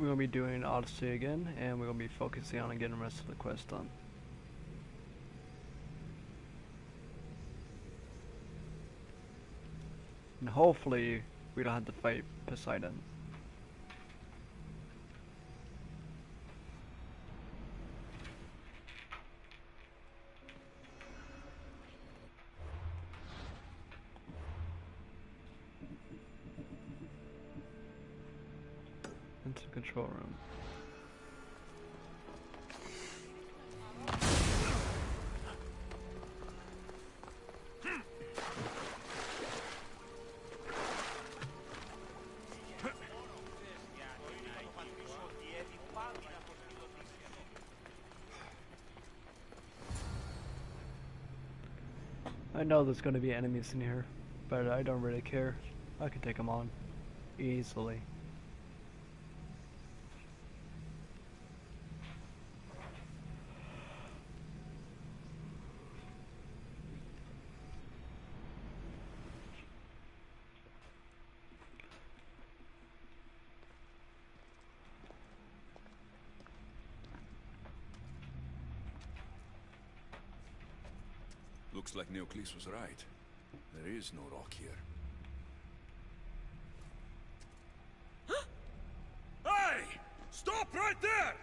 we're gonna be doing Odyssey again, and we're gonna be focusing on getting the rest of the quest done. And hopefully, we don't have to fight Poseidon. Into the control room. I know there's going to be enemies in here, but I don't really care. I can take them on easily. Looks like Neocles was right. There is no rock here. Hey! Stop right there!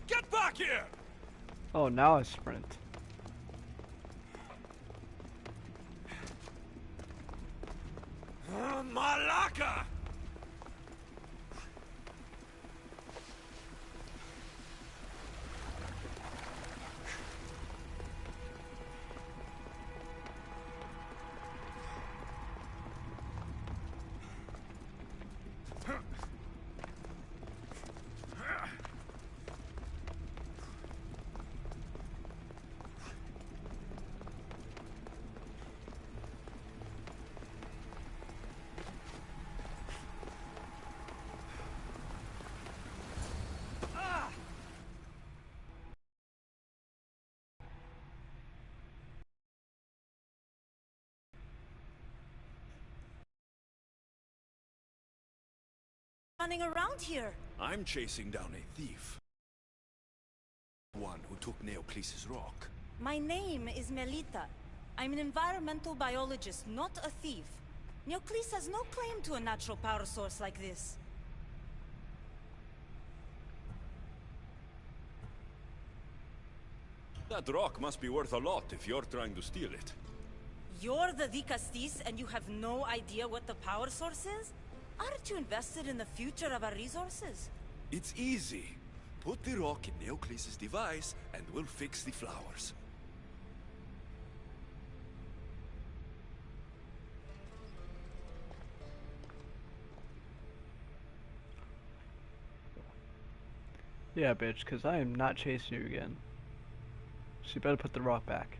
Get back here! Oh, now I sprint. Malaka! Running around here. I'm chasing down a thief. One who took Neocles' rock. My name is Melita. I'm an environmental biologist, not a thief. Neocles has no claim to a natural power source like this. That rock must be worth a lot if you're trying to steal it. You're the Dicastis and you have no idea what the power source is? Aren't you invested in the future of our resources? It's easy. Put the rock in Neocles' device and we'll fix the flowers. Yeah, bitch, because I am not chasing you again. So you better put the rock back.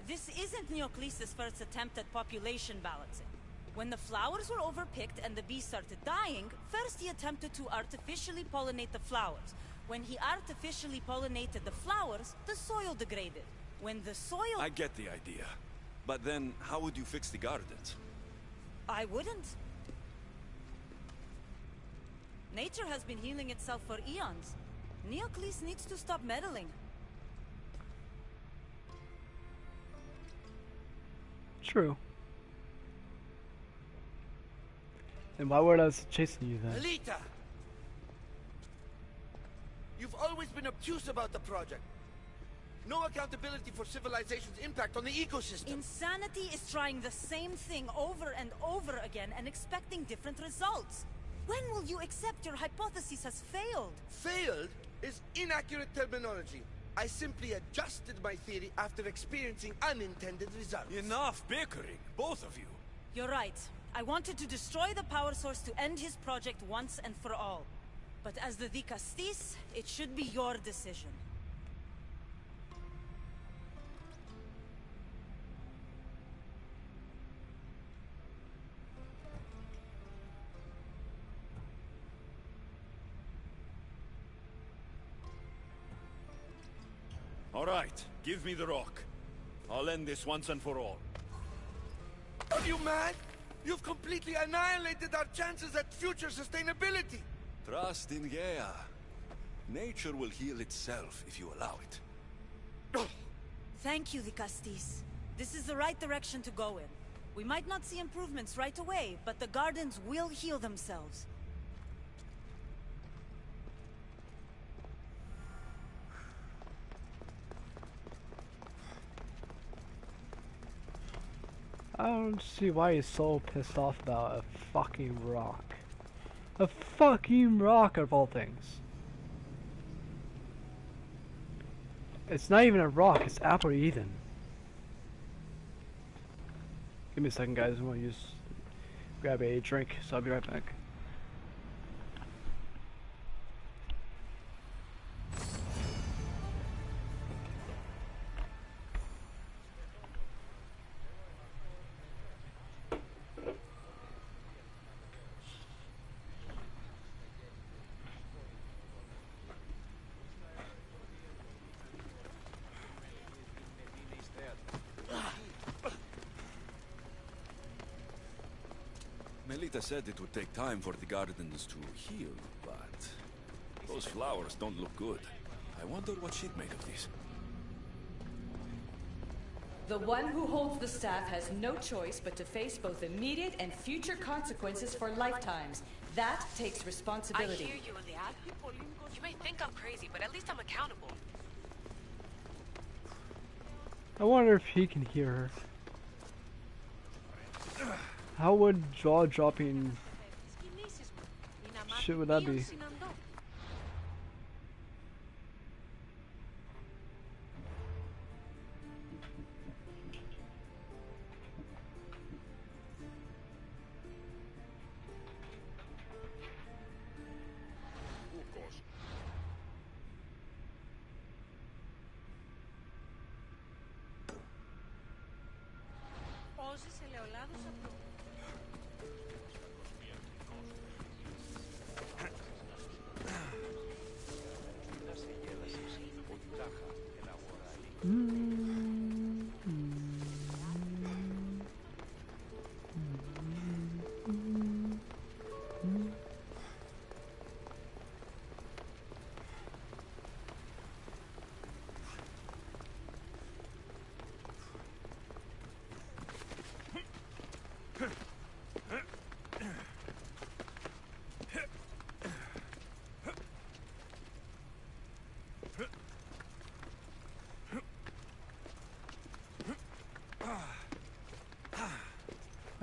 This isn't Neocles' first attempt at population balancing. When the flowers were overpicked and the bees started dying, first he attempted to artificially pollinate the flowers. When he artificially pollinated the flowers, the soil degraded. When the soil... I get the idea. But then, how would you fix the gardens? I wouldn't. Nature has been healing itself for eons. Neocles needs to stop meddling. True. And why would I was chasing you then? Alita! You've always been obtuse about the project. No accountability for civilization's impact on the ecosystem. Insanity is trying the same thing over and over again and expecting different results. When will you accept your hypothesis has failed? Failed is inaccurate terminology. I simply adjusted my theory after experiencing unintended results. Enough bickering, both of you. You're right. I wanted to destroy the power source to end his project once and for all. But as the Dicastis, it should be your decision. All right, give me the rock. I'll end this once and for all. Are you mad? You've completely annihilated our chances at future sustainability. Trust in Gaia. Nature will heal itself if you allow it. Thank you, Vicastis. This is the right direction to go in. We might not see improvements right away, but the gardens will heal themselves. I don't see why he's so pissed off about a fucking rock. A fucking rock of all things. It's not even a rock, it's Apple Eden. Give me a second, guys. I'm gonna grab a drink, so I'll be right back. Melita said it would take time for the gardens to heal, but those flowers don't look good. I wonder what she'd make of these. The one who holds the staff has no choice but to face both immediate and future consequences for lifetimes. That takes responsibility. I hear you, Liad. You may think I'm crazy, but at least I'm accountable. I wonder if he can hear her. How would jaw-dropping shit would that be?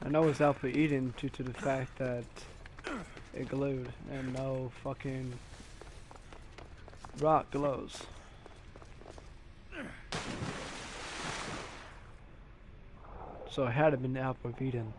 I know it's Alpha Eden due to the fact that it glowed and no fucking rock glows. So it had to been Alpha Eden.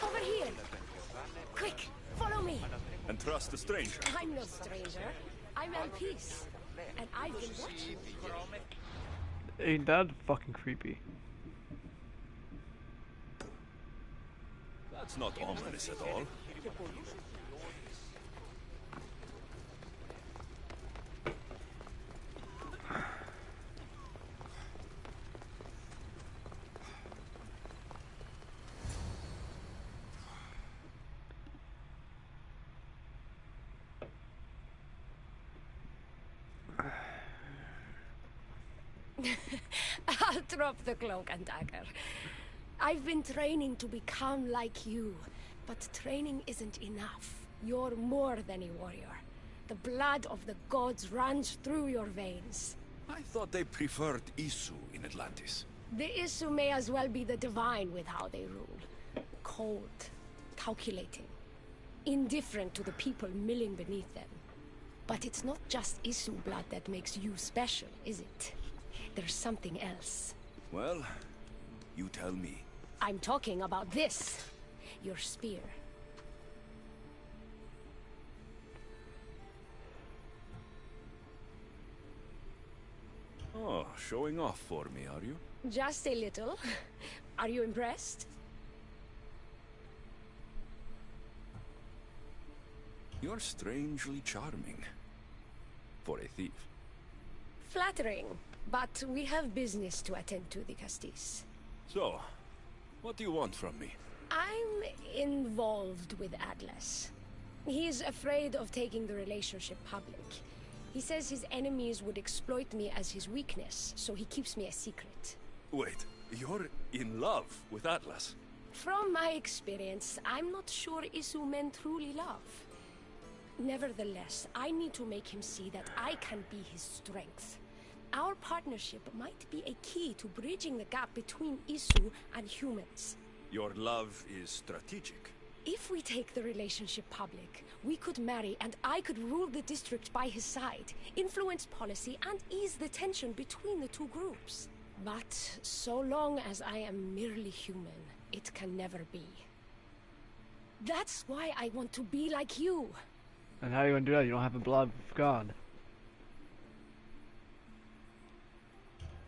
Over here! Quick, follow me! And trust the stranger. I'm no stranger. I'm Peace, and I've been watching. Ain't that fucking creepy? That's not ominous at all. I'll drop the cloak and dagger. I've been training to become like you, but training isn't enough. You're more than a warrior. The blood of the gods runs through your veins. I thought they preferred Isu in Atlantis. The Isu may as well be the divine with how they rule. Cold, calculating. indifferent to the people milling beneath them. But it's not just Isu blood that makes you special, is it? There's something else. Well, you tell me. I'm talking about this. Your spear. Oh, showing off for me, are you? Just a little. Are you impressed? You're strangely charming. For a thief. Flattering. But we have business to attend to, the Castis. So, what do you want from me? I'm involved with Atlas. He's afraid of taking the relationship public. He says his enemies would exploit me as his weakness, so he keeps me a secret. Wait, you're in love with Atlas? From my experience, I'm not sure Isu men truly love. Nevertheless, I need to make him see that I can be his strength. Our partnership might be a key to bridging the gap between Isu and humans. Your love is strategic. If we take the relationship public, we could marry and I could rule the district by his side, influence policy and ease the tension between the two groups. But so long as I am merely human, it can never be. That's why I want to be like you. And how are you gonna do that? You don't have the blood of God.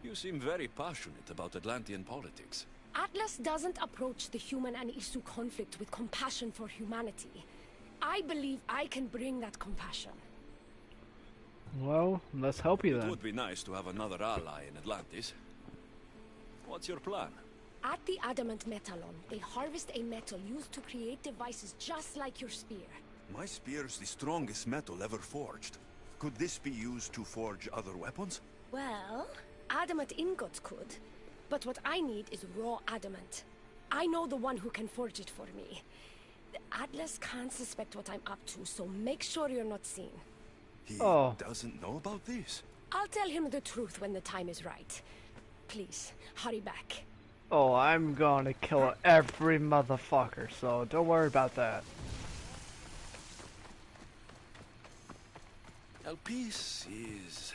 You seem very passionate about Atlantean politics. Atlas doesn't approach the human and Isu conflict with compassion for humanity. I believe I can bring that compassion. Well, let's help you It then. would be nice to have another ally in Atlantis. What's your plan? At the Adamant Metalon, they harvest a metal used to create devices just like your spear. My spear's the strongest metal ever forged. Could this be used to forge other weapons? Well, adamant ingots could. But what I need is raw adamant. I know the one who can forge it for me. The Atlas can't suspect what I'm up to, so make sure you're not seen. He Oh. doesn't know about this? I'll tell him the truth when the time is right. Please, hurry back. Oh, I'm gonna kill every motherfucker, so don't worry about that. Elpis is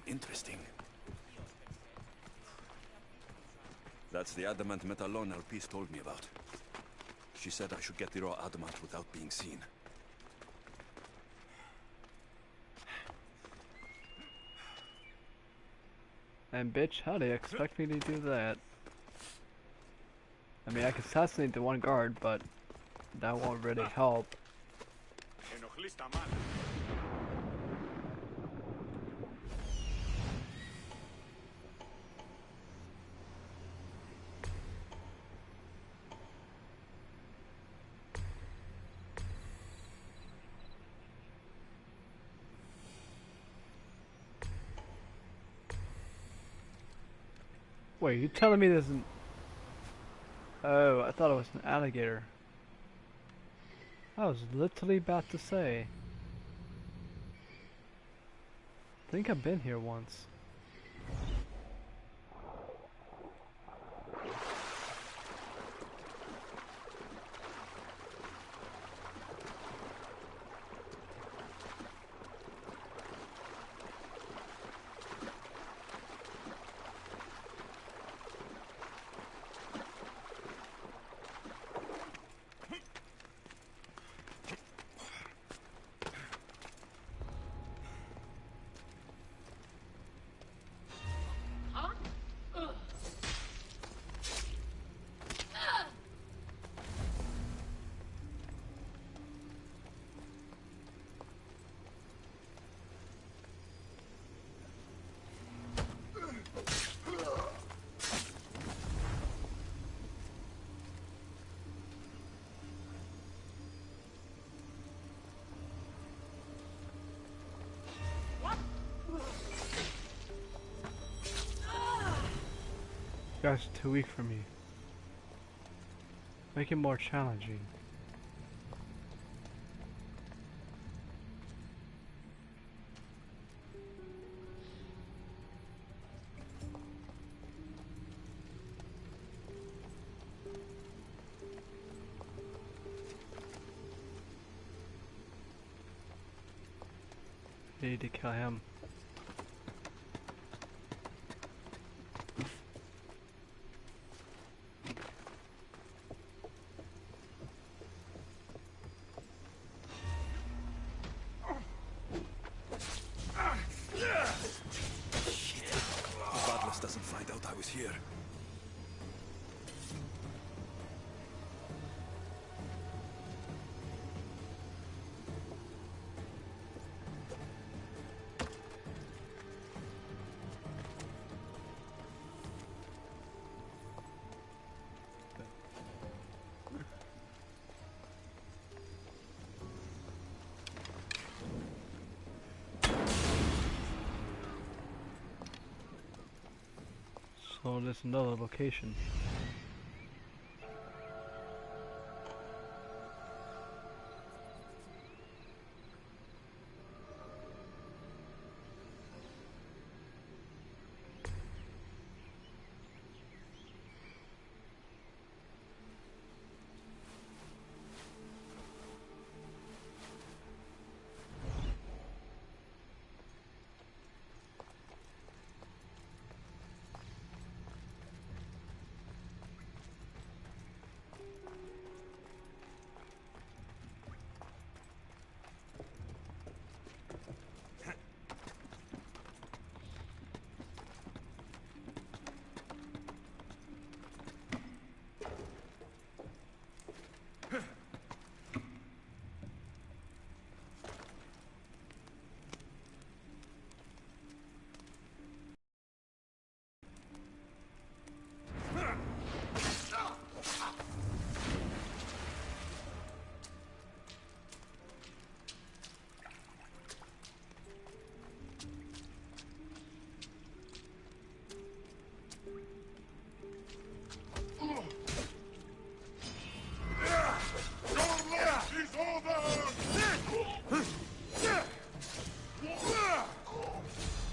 interesting. That's the adamant metalon Elpis told me about. She said I should get the raw adamant without being seen. And bitch, how do you expect me to do that? I mean, I can assassinate the one guard, but that won't really help. Wait, you telling me this isn't... Oh, I thought it was an alligator. I was literally about to say. I think I've been here once. You guys are too weak for me. Make it more challenging. Need to kill him. Badless doesn't find out I was here. So there's another location.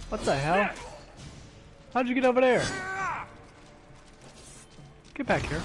What the hell? How'd you get over there? Get back here.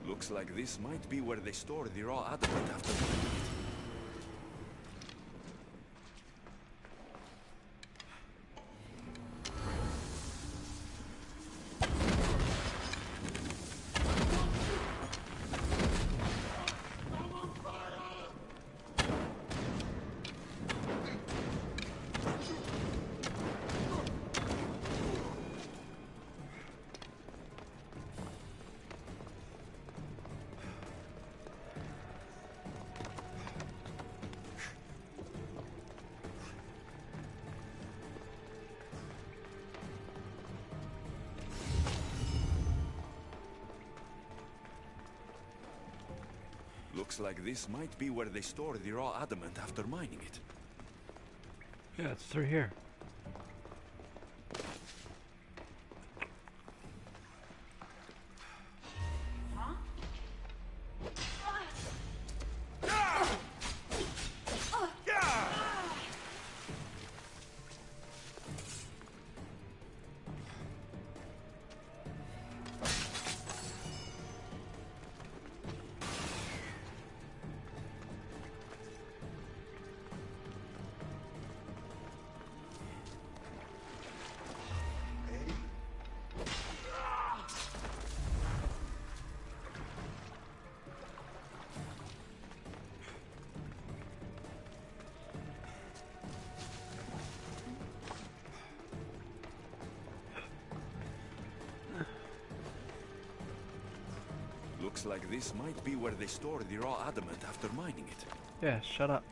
Looks like this might be where they store the raw adamant after. Looks like this might be where they store the raw adamant after mining it. Yeah, it's through here. Huh? Looks like this might be where they store the raw adamant after mining it. Yeah, shut up.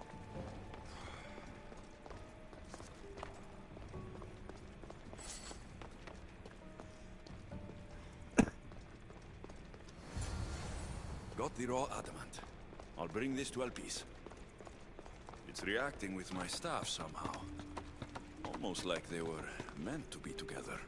Got the raw adamant. I'll bring this to Elpis. It's reacting with my staff somehow. Almost like they were meant to be together.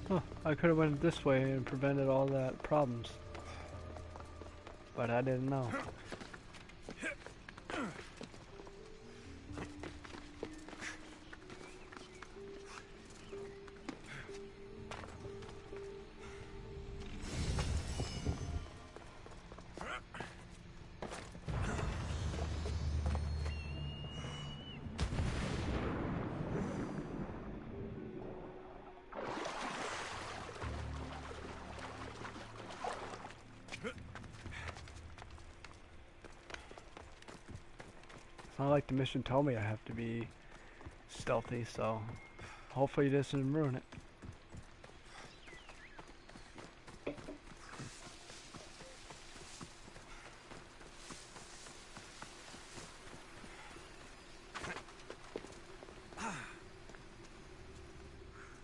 Huh, I could have went this way and prevented all that problems. But I didn't know. It's not like the mission told me I have to be stealthy, so hopefully this doesn't ruin it.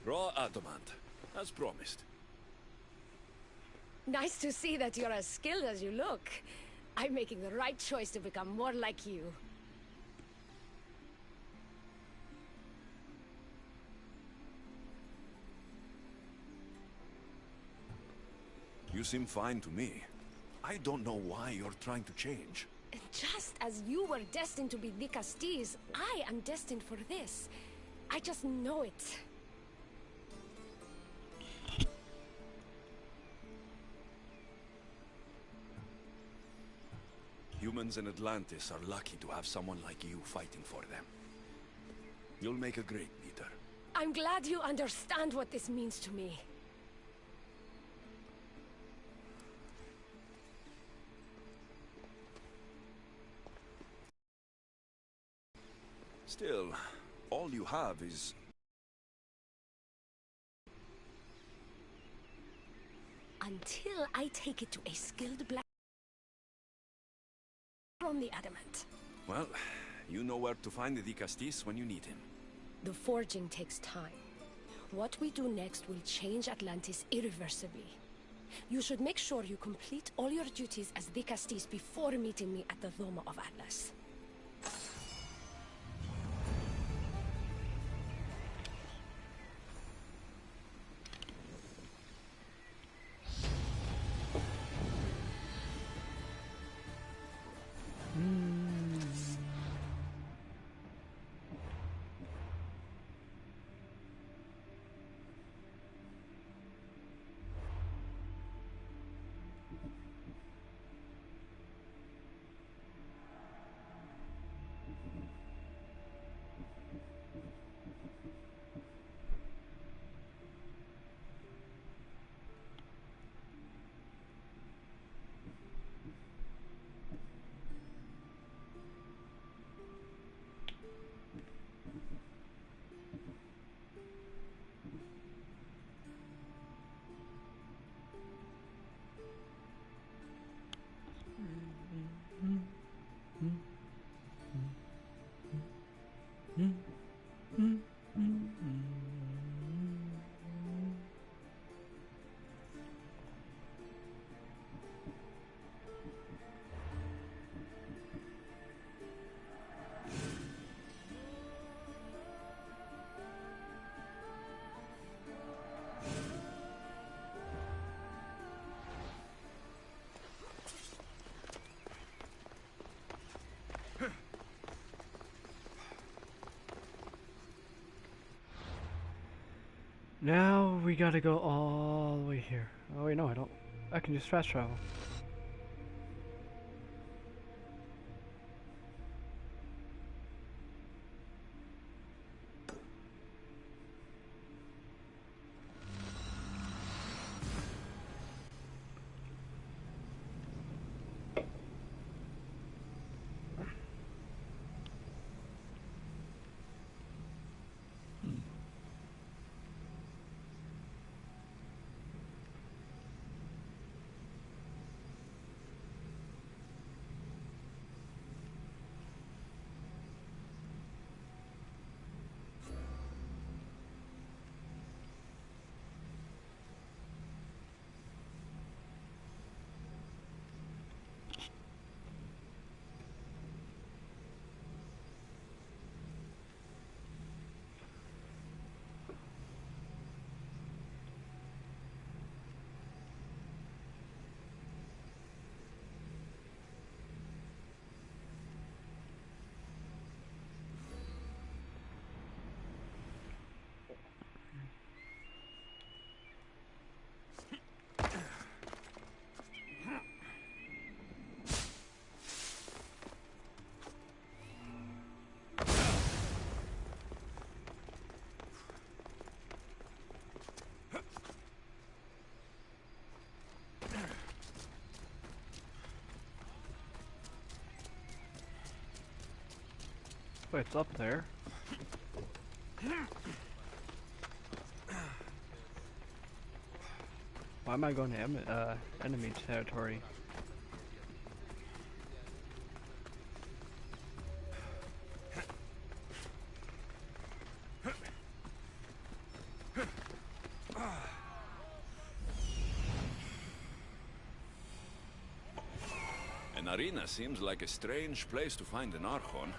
Raw adamant, as promised. Nice to see that you're as skilled as you look. I'm making the right choice to become more like you. You seem fine to me. I don't know why you're trying to change. Just as you were destined to be the Castilles, I am destined for this. I just know it. Humans in Atlantis are lucky to have someone like you fighting for them. You'll make a great leader. I'm glad you understand what this means to me. Still, all you have is... Until I take it to a skilled black from the adamant. Well, you know where to find the Castis when you need him. The forging takes time. What we do next will change Atlantis irreversibly. You should make sure you complete all your duties as the Castis before meeting me at the Doma of Atlas. Now we gotta go all the way here. Oh wait, no, I don't. I can just fast travel. Wait, it's up there. Why am I going to enemy territory? An arena seems like a strange place to find an Archon.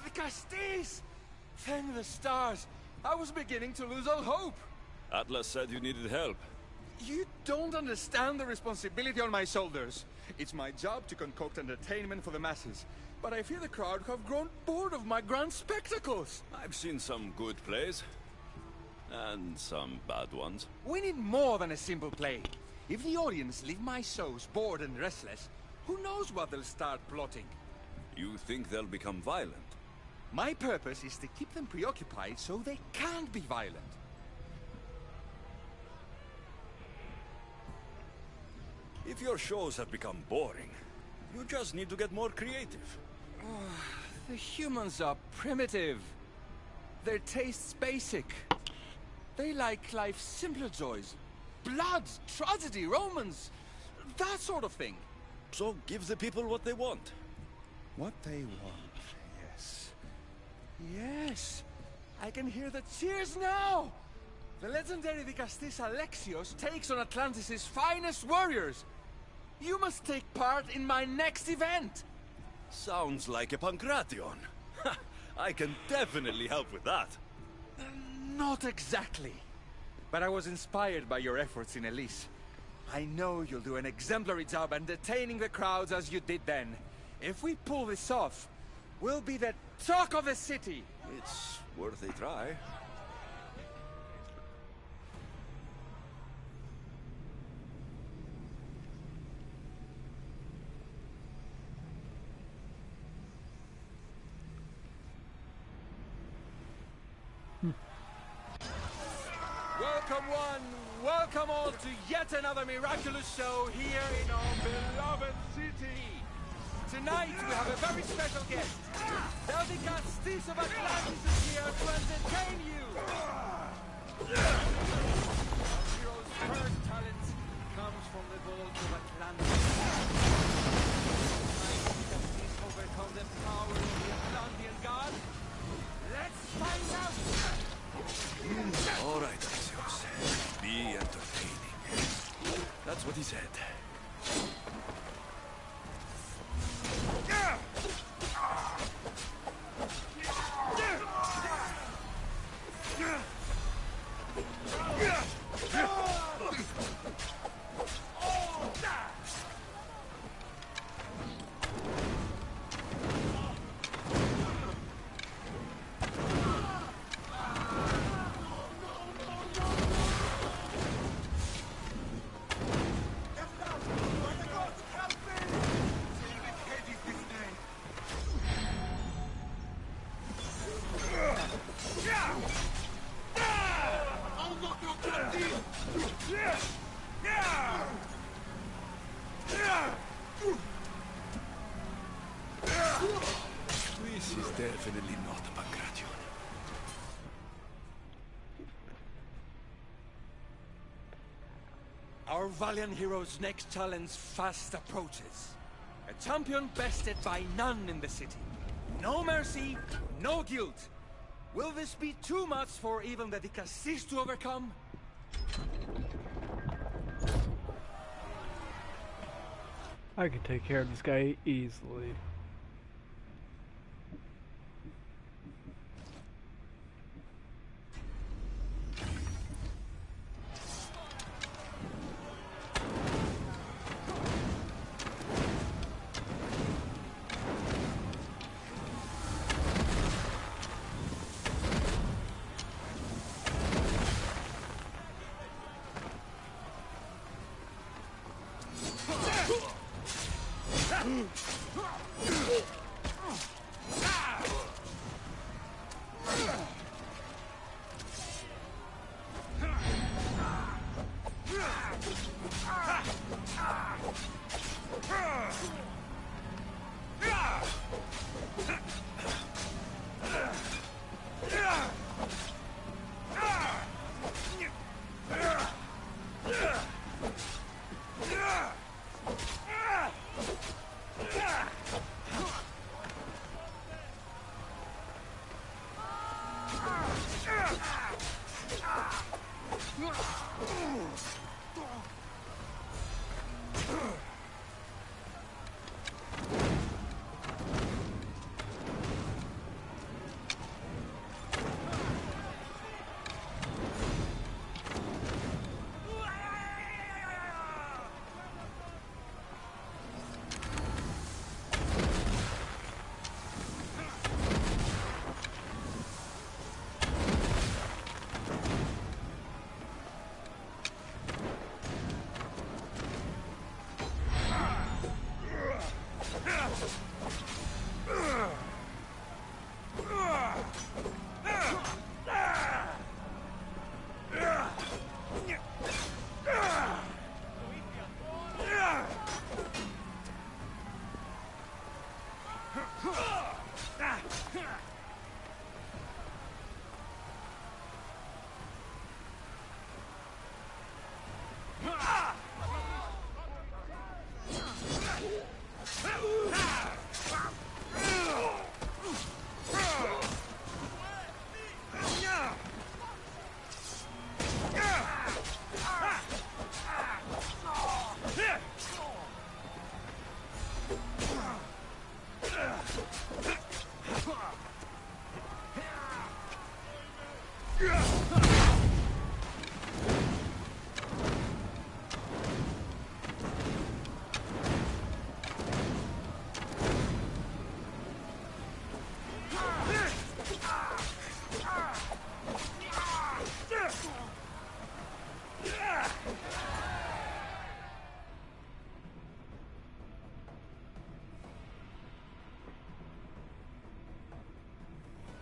The Castis! Thank the stars. I was beginning to lose all hope. Atlas said you needed help. You don't understand the responsibility on my shoulders. It's my job to concoct entertainment for the masses. But I fear the crowd have grown bored of my grand spectacles. I've seen some good plays. And some bad ones. We need more than a simple play. If the audience leave my shows bored and restless, who knows what they'll start plotting? You think they'll become violent? My purpose is to keep them preoccupied so they can't be violent. If your shows have become boring, you just need to get more creative. The humans are primitive. Their tastes basic. They like life's simpler joys. Blood, tragedy, romance, that sort of thing. So give the people what they want. What they want, yes. Yes! I can hear the cheers now! The legendary Vicastis Alexios takes on Atlantis' finest warriors! You must take part in my next event! Sounds like a Pancration. I can definitely help with that. Not exactly. But I was inspired by your efforts in Elise. I know you'll do an exemplary job entertaining the crowds as you did then. If we pull this off, we'll be the talk of the city! It's worth a try. Welcome one, welcome all to yet another miraculous show here in our beloved city. Tonight we have a very special guest. The Castis of Atlantis is here to entertain you. Our hero's first talent comes from the vault of Atlantis. Tonight the Castis overcome the power of the Atlantean god. Let's find out. All right, Alexios. Be entertaining. That's what he said. This is definitely not a Pancration. Our valiant hero's next challenge fast approaches. A champion bested by none in the city. No mercy, no guilt. Will this be too much for even the Cassis to overcome? I can take care of this guy easily.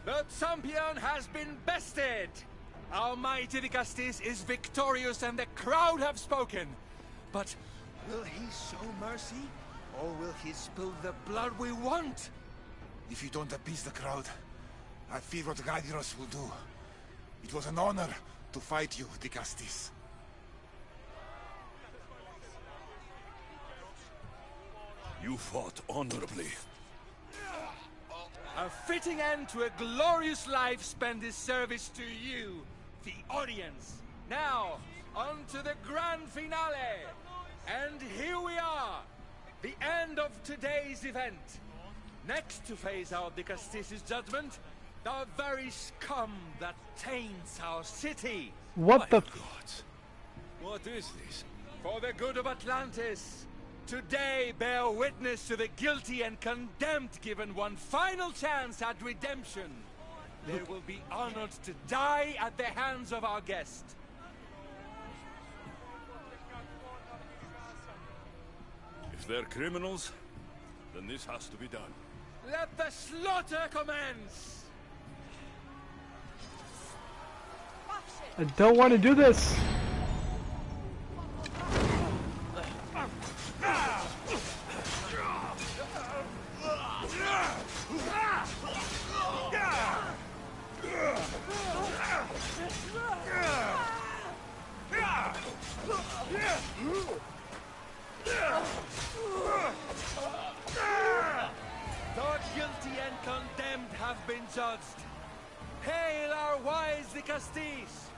The champion has been bested! Our mighty Vicastis is victorious and the crowd have spoken. But will he show mercy? Or will he spill the blood we want? If you don't appease the crowd, I fear what Gaidiros will do. It was an honor to fight you, Vicastis. You fought honorably. A fitting end to a glorious life spent in service to you, the audience. Now, on to the grand finale. And here we are, the end of today's event. Next to face our Vicastis' judgment, the very scum that taints our city. What the? God. What is this? For the good of Atlantis, today bear witness to the guilty and condemned given one final chance at redemption. They will be honored to die at the hands of our guest. If they're criminals, then this has to be done. Let the slaughter commence! I don't want to do this. The guilty and condemned have been judged. Hail our wise Vicastis!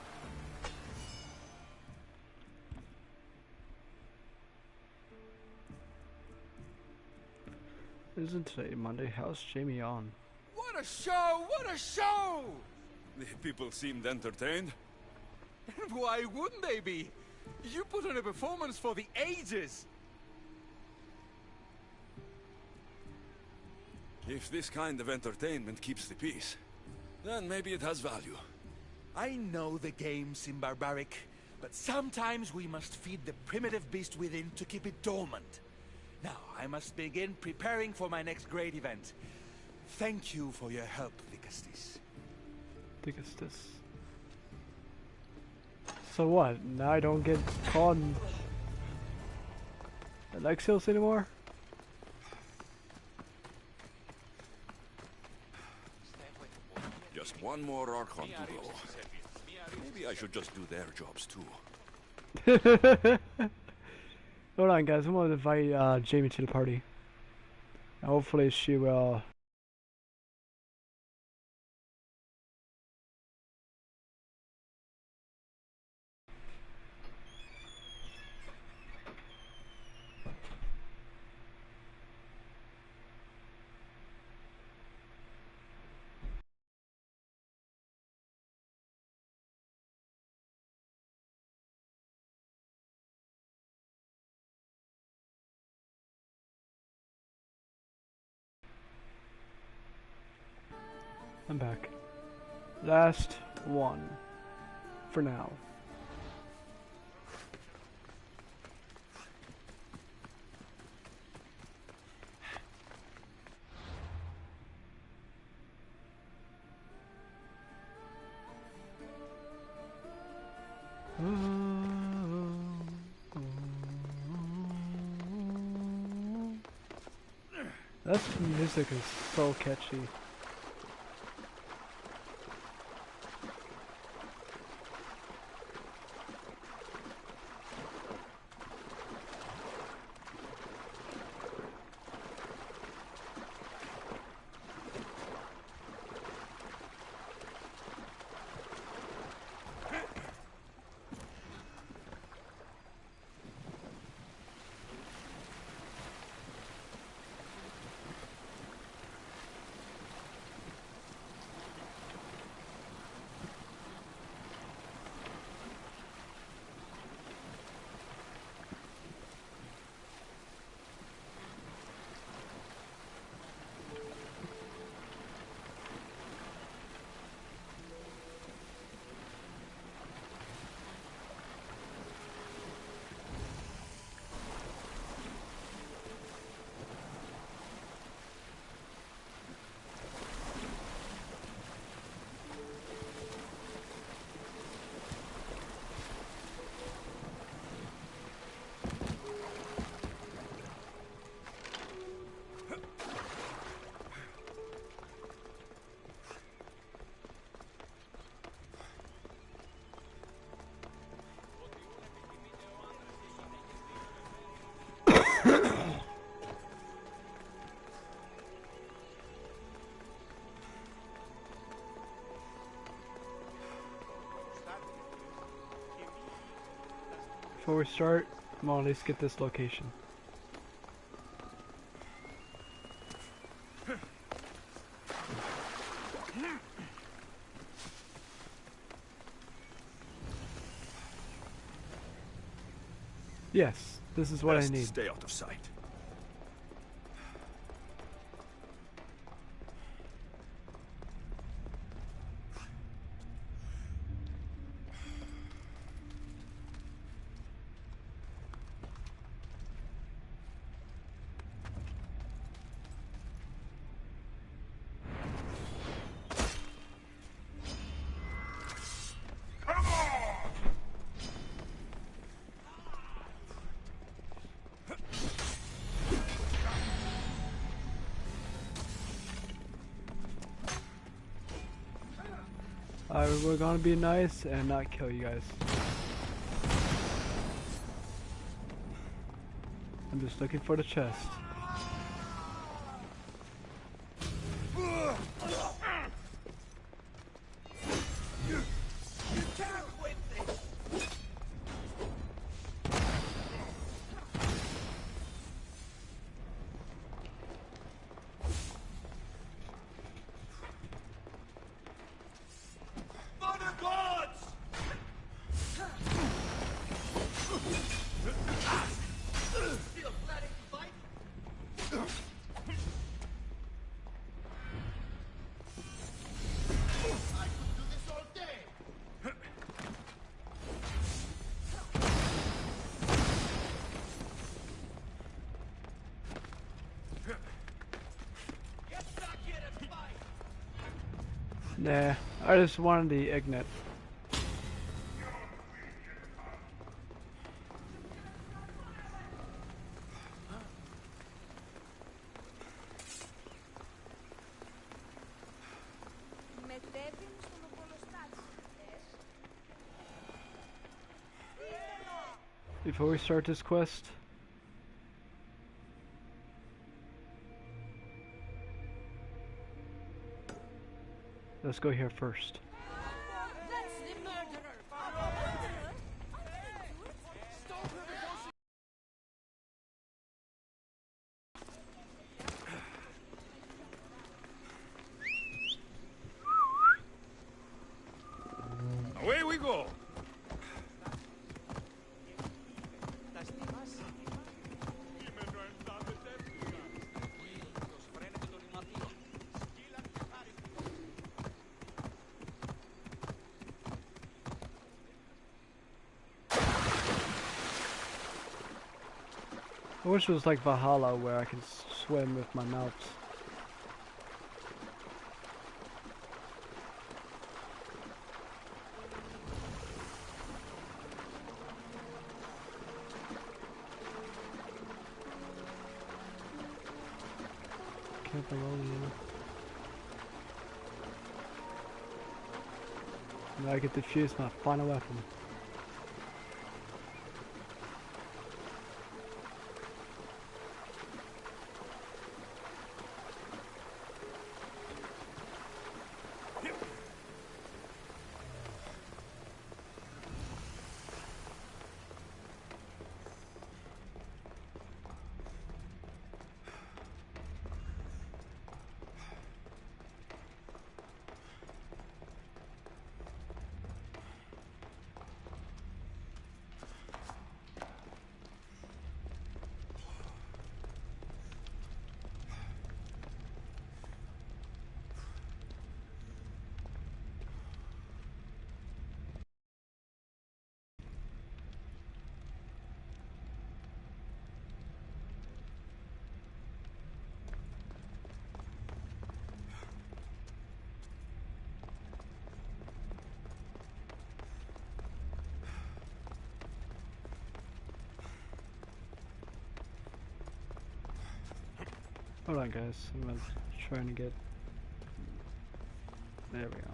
Isn't today Monday? How's Jamie on? What a show! What a show! The people seemed entertained. And why wouldn't they be? You put on a performance for the ages. If this kind of entertainment keeps the peace, then maybe it has value. I know the game seem barbaric, but sometimes we must feed the primitive beast within to keep it dormant. Now, I must begin preparing for my next great event. Thank you for your help, Vicastis. Vicastis. So what? Now I don't get called Alexios anymore? Just one more Archon to go. Maybe I should just do their jobs too. Hold on, guys. I'm gonna invite Jamie to the party. Hopefully she will. I'm back. Last one. For now. That music is so catchy. Before we start, I'm gonna at least get this location. Yes, this is what I need. Stay out of sight. We're gonna be nice and not kill you guys. I'm just looking for the chest. Nah, I just wanted the ignite. Before we start this quest, let's go here first. Away we go. I wish it was like Valhalla where I could swim with my mouth. Can't below you. Now I get to choose my final weapon. Hold on guys, I'm trying to get... There we go.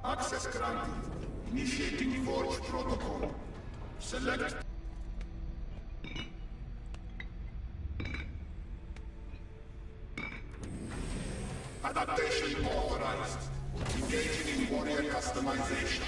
Access granted. Initiating forge protocol. Select. customization.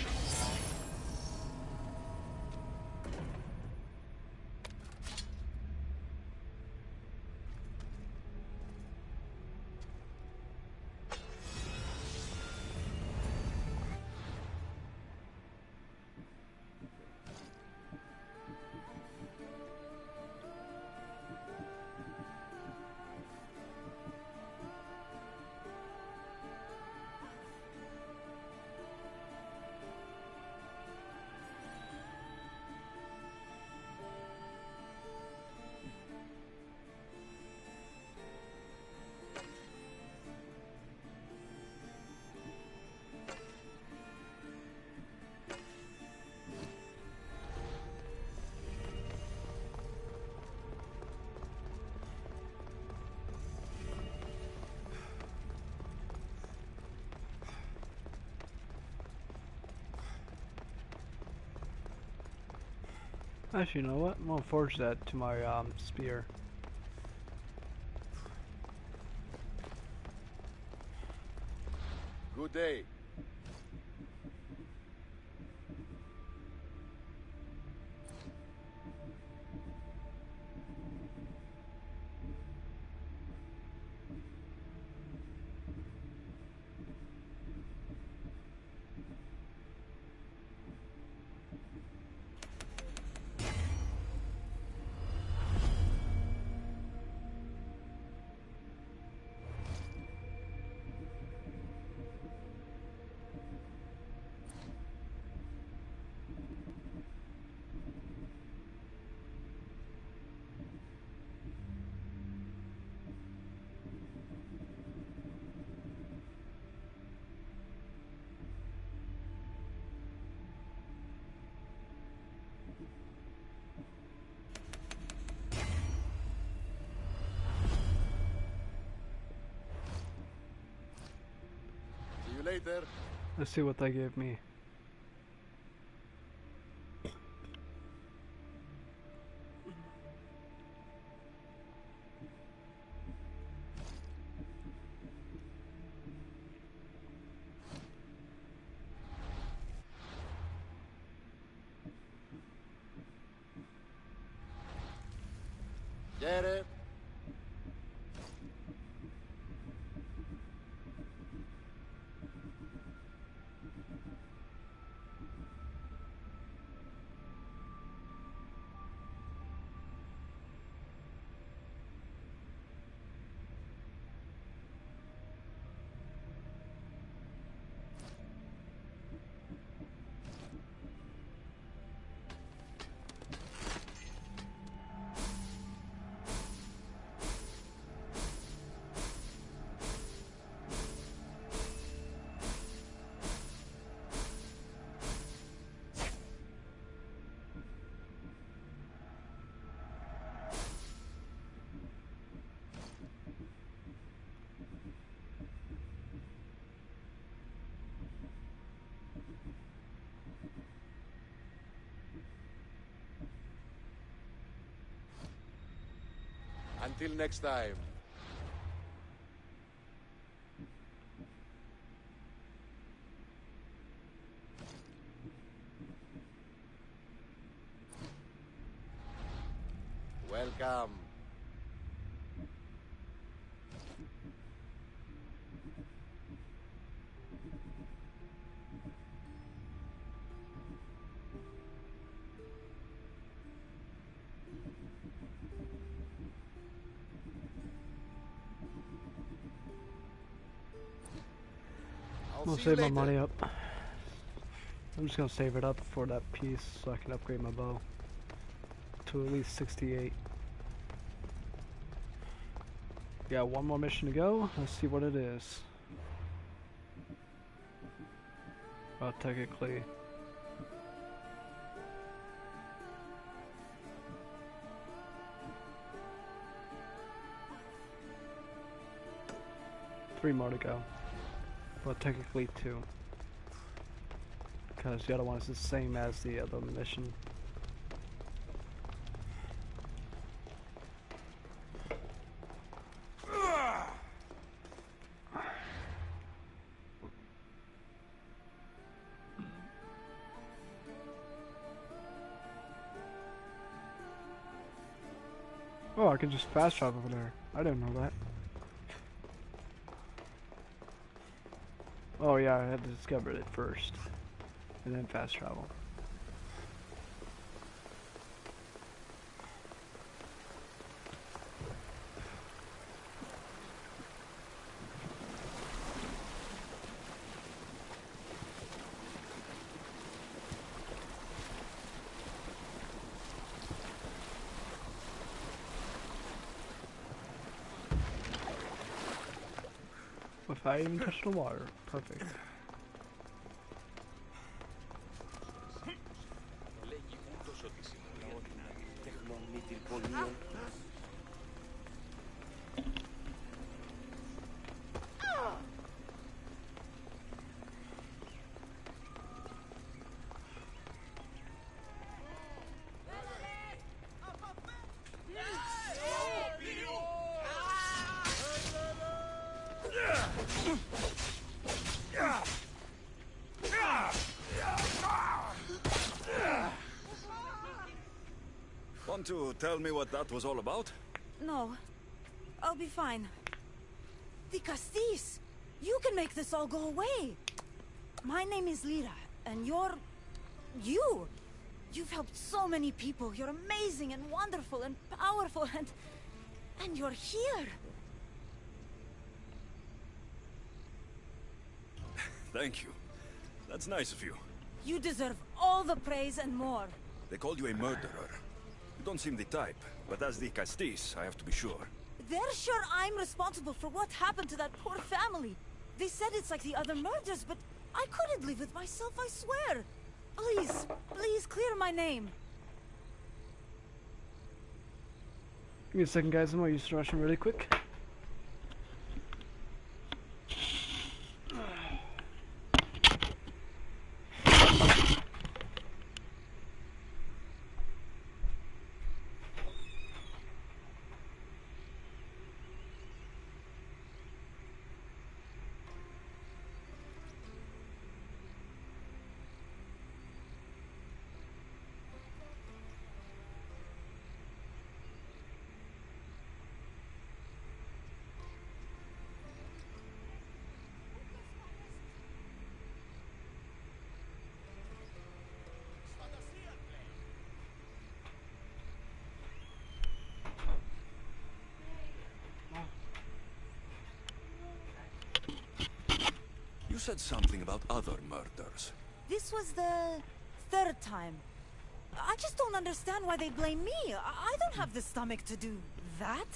Actually, you know what? I'm gonna forge that to my spear. Good day. See you later. Let's see what they give me. Get it? Until next time. Welcome. I'm gonna save my money up. I'm just gonna save it up for that piece so I can upgrade my bow to at least 68. Got one more mission to go. Let's see what it is. Well, technically. Three more to go. Well, technically two. Because the other one is the same as the other mission. Oh, I can just fast travel over there. I didn't know that. Oh yeah, I had to discover it first. And then fast travel. Without even touching the water. Perfect. Want to tell me what that was all about? No. I'll be fine. The Castis! You can make this all go away! My name is Lyra, and you're... you! You've helped so many people. You're amazing and wonderful and powerful and... and you're here! Thank you. That's nice of you. You deserve all the praise and more. They called you a murderer. You don't seem the type, but as the Castis, I have to be sure. They're sure I'm responsible for what happened to that poor family. They said it's like the other murders, but I couldn't live with myself, I swear. Please, please clear my name. Give me a second, guys. I'm gonna use the restroom really quick. You said something about other murders. This was the third time. I just don't understand why they blame me. I don't have the stomach to do that.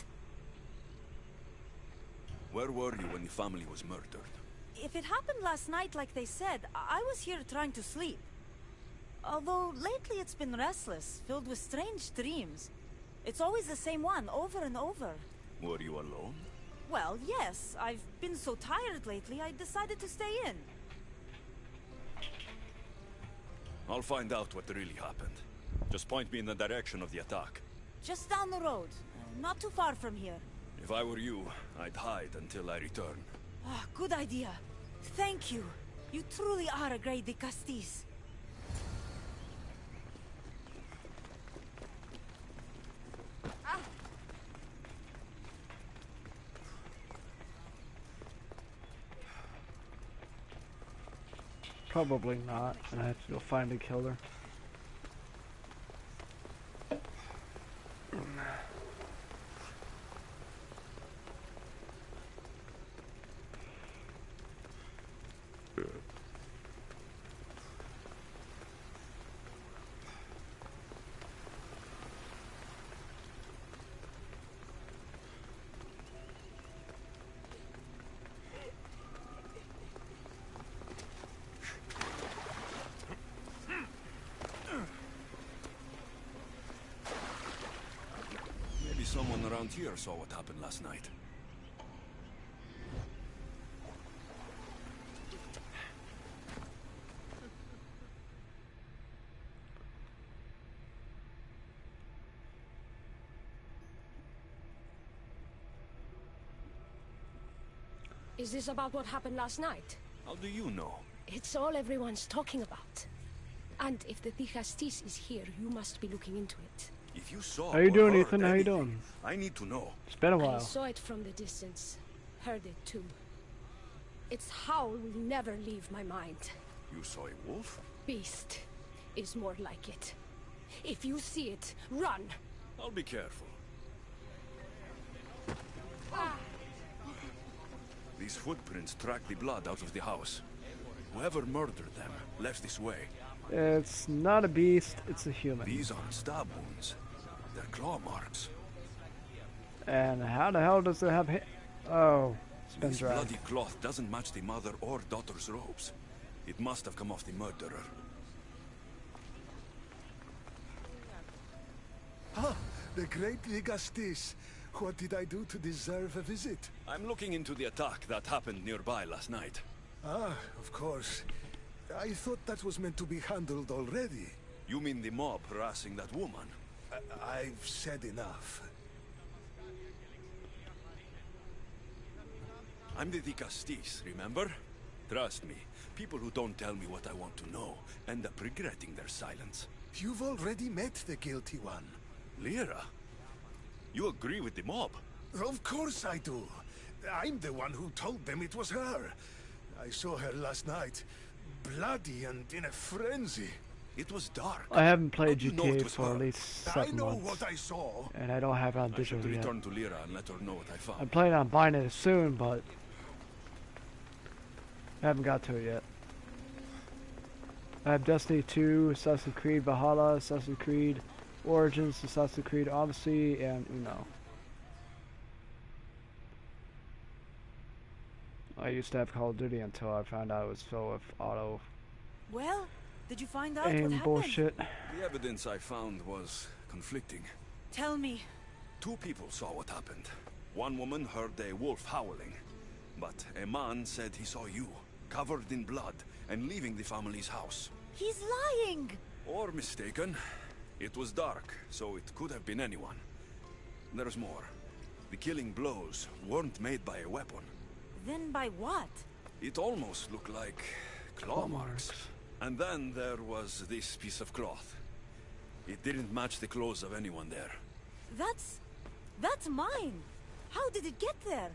Where were you when the family was murdered? If it happened last night like they said, I was here trying to sleep. Although lately it's been restless, filled with strange dreams. It's always the same one, over and over. Were you alone? Well, yes. I've been so tired lately, I decided to stay in. I'll find out what really happened. Just point me in the direction of the attack. Just down the road. Not too far from here. If I were you, I'd hide until I return. Ah, good idea. Thank you. You truly are a great de Castis. Probably not. I have to go find a killer. Someone around here saw what happened last night. Is this about what happened last night? How do you know? It's all everyone's talking about. And if the Castis is here, you must be looking into it. If you saw How you or doing, heard Ethan? How you anything, doing? I need to know. It's been a I while. saw it from the distance. Heard it too. Its howl will never leave my mind. You saw a wolf? Beast is more like it. If you see it, run! I'll be careful. These footprints track the blood out of the house. Whoever murdered them left this way. It's not a beast, it's a human. These aren't stab wounds. They're claw marks. And how the hell does it have Oh, it's been This dragged. bloody cloth doesn't match the mother or daughter's robes. It must have come off the murderer. Ah, the great Ligastis. What did I do to deserve a visit? I'm looking into the attack that happened nearby last night. Ah, of course. I thought that was meant to be handled already. You mean the mob harassing that woman? I've said enough. I'm the Castis, remember? Trust me, people who don't tell me what I want to know end up regretting their silence. You've already met the guilty one. Lyra? You agree with the mob? Of course I do. I'm the one who told them it was her. I saw her last night, bloody and in a frenzy. It was dark. I haven't played How do you know it GTA was for her? at least I 7 know months. what I saw. And I don't have it on I digital should yet. return to Lyra and let her know what I found. I'm planning on buying it soon, but I haven't got to it yet. I have Destiny 2, Assassin's Creed Valhalla, Assassin's Creed Origins, Assassin's Creed Odyssey, and Uno. I used to have Call of Duty until I found out it was filled with auto Well, did you find out what aim happened? bullshit. The evidence I found was conflicting. Tell me. 2 people saw what happened. One woman heard a wolf howling, but a man said he saw you, covered in blood, and leaving the family's house. He's lying! Or mistaken. It was dark, so it could have been anyone. There's more. The killing blows weren't made by a weapon. Then by what? It almost looked like claw marks. And then there was this piece of cloth. It didn't match the clothes of anyone there. That's mine! How did it get there?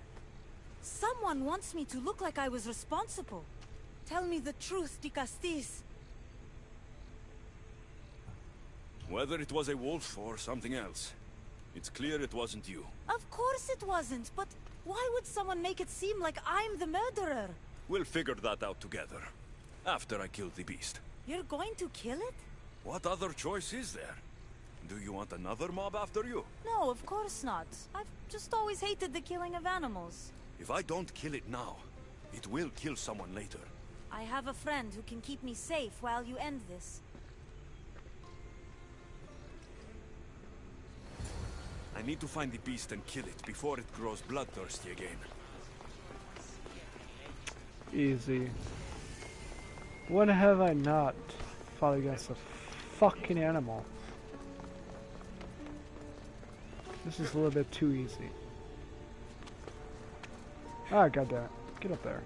Someone wants me to look like I was responsible. Tell me the truth, Dicastis. Whether it was a wolf or something else, it's clear it wasn't you. Of course it wasn't, but why would someone make it seem like I'm the murderer? We'll figure that out together. After I kill the beast. You're going to kill it? What other choice is there? Do you want another mob after you? No, of course not. I've just always hated the killing of animals. If I don't kill it now, it will kill someone later. I have a friend who can keep me safe while you end this. I need to find the beast and kill it before it grows bloodthirsty again. Easy. When have I not fought against a fucking animal? This is a little bit too easy. Ah, goddamn. Get up there.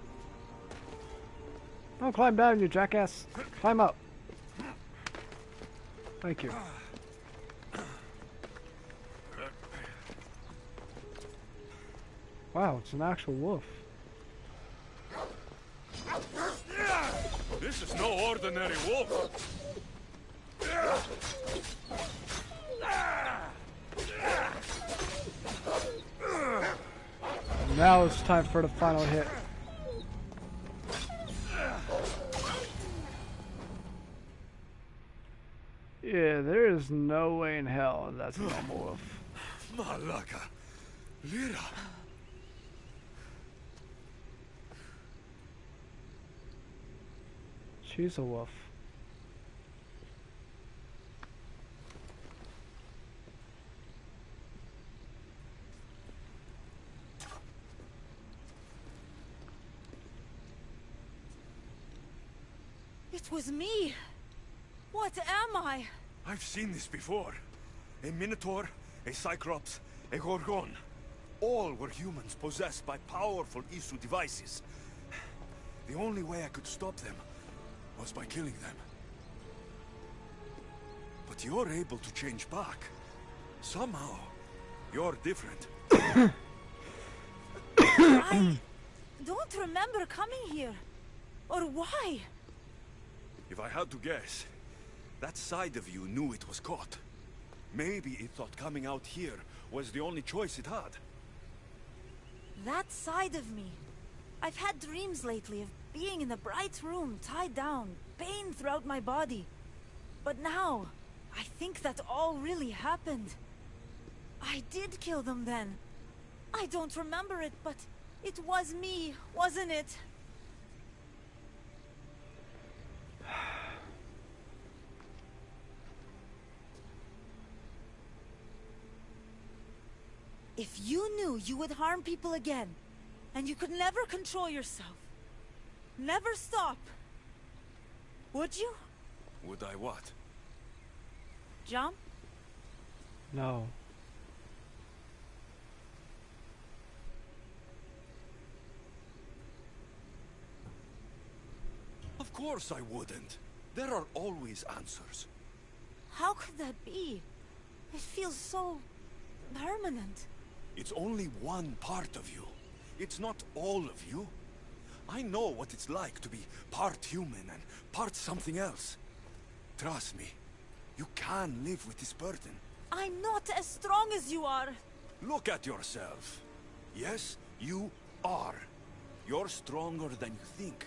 Don't climb down, you jackass. Climb up. Thank you. Wow, it's an actual wolf. This is no ordinary wolf. Now it's time for the final hit. Yeah, there is no way in hell that's a normal wolf. Malaka. Lyra. She's a wolf. It was me! What am I? I've seen this before. A Minotaur, a Cyclops, a Gorgon. All were humans possessed by powerful Isu devices. The only way I could stop them was by killing them. But you're able to change back. Somehow, you're different. I don't remember coming here. Or why? If I had to guess, that side of you knew it was caught. Maybe it thought coming out here was the only choice it had. That side of me. I've had dreams lately of being in a bright room, tied down, pain throughout my body. But now, I think that all really happened. I did kill them then. I don't remember it, but it was me, wasn't it? If you knew you would harm people again, and you could never control yourself, never stop, would you? Would I what? Jump? No. Of course I wouldn't. There are always answers. How could that be? It feels so permanent. It's only one part of you. It's not all of you. I know what it's like to be part human and part something else. Trust me, you can live with this burden. I'm not as strong as you are. Look at yourself. Yes, you are. You're stronger than you think.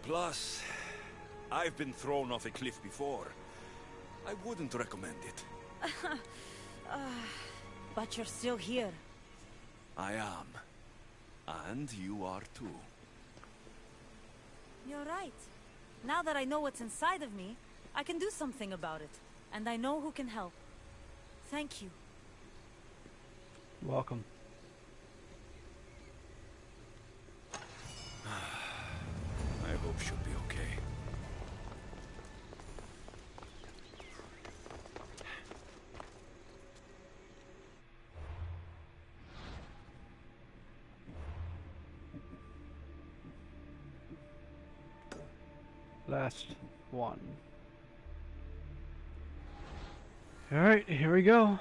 Plus, I've been thrown off a cliff before. I wouldn't recommend it. But you're still here. I am. And you are too. You're right. Now that I know what's inside of me, I can do something about it. And I know who can help. Thank you. Welcome. I hope she'll be okay. Last one. Alright, here we go.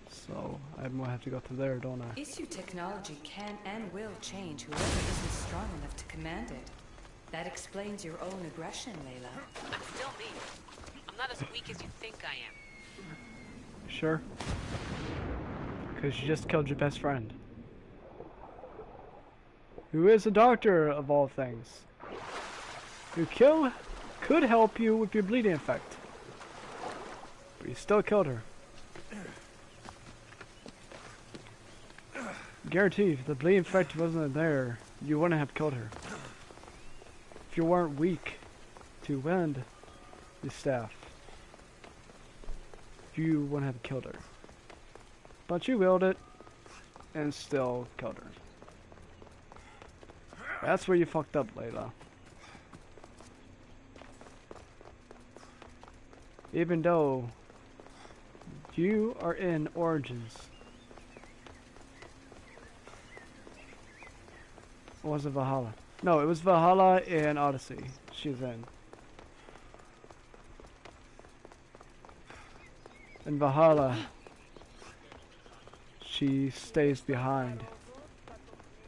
So, I might have to go through there, don't I? Issue technology can and will change whoever isn't strong enough to command it. That explains your own aggression, Layla. I'm still me. I'm not as weak as you think I am. Sure. Because you just killed your best friend. Who is a doctor of all things. Who could help you with your bleeding effect. But you still killed her. Guarantee if the bleeding effect wasn't there, you wouldn't have killed her. If you weren't weak to wield the staff, you wouldn't have killed her. But you willed it and still killed her. That's where you fucked up, Layla. Even though you are in Origins. Or was it Valhalla? No, it was Valhalla and Odyssey. She's in. In Valhalla, she stays behind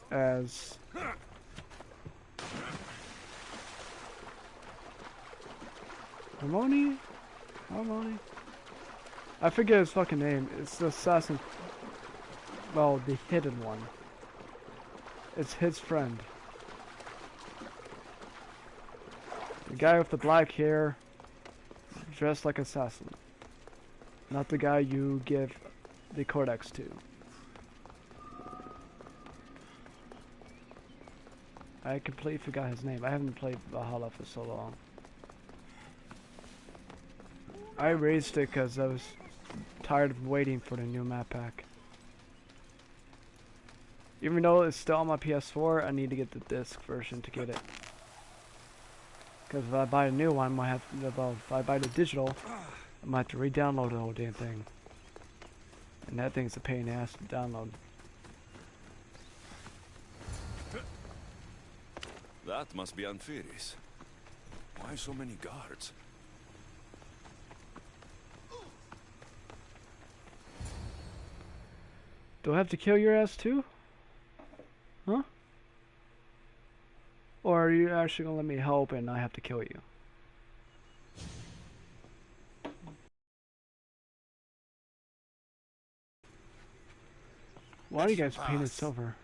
as Harmony? I forget his fucking name. It's the assassin. Well, the hidden one. It's his friend. The guy with the black hair, dressed like an assassin. Not the guy you give the codex to. I completely forgot his name. I haven't played Valhalla for so long. I raised it because I was tired of waiting for the new map pack. Even though it's still on my PS4, I need to get the disc version to get it. Because if I buy a new one, I might have, well, if I buy the digital, I might have to re-download the whole damn thing. And that thing's a pain in the ass to download. That must be Anfiris. Why so many guards? Do I have to kill your ass too? Huh? Or are you actually gonna let me help and I have to kill you? Why are you guys painted silver?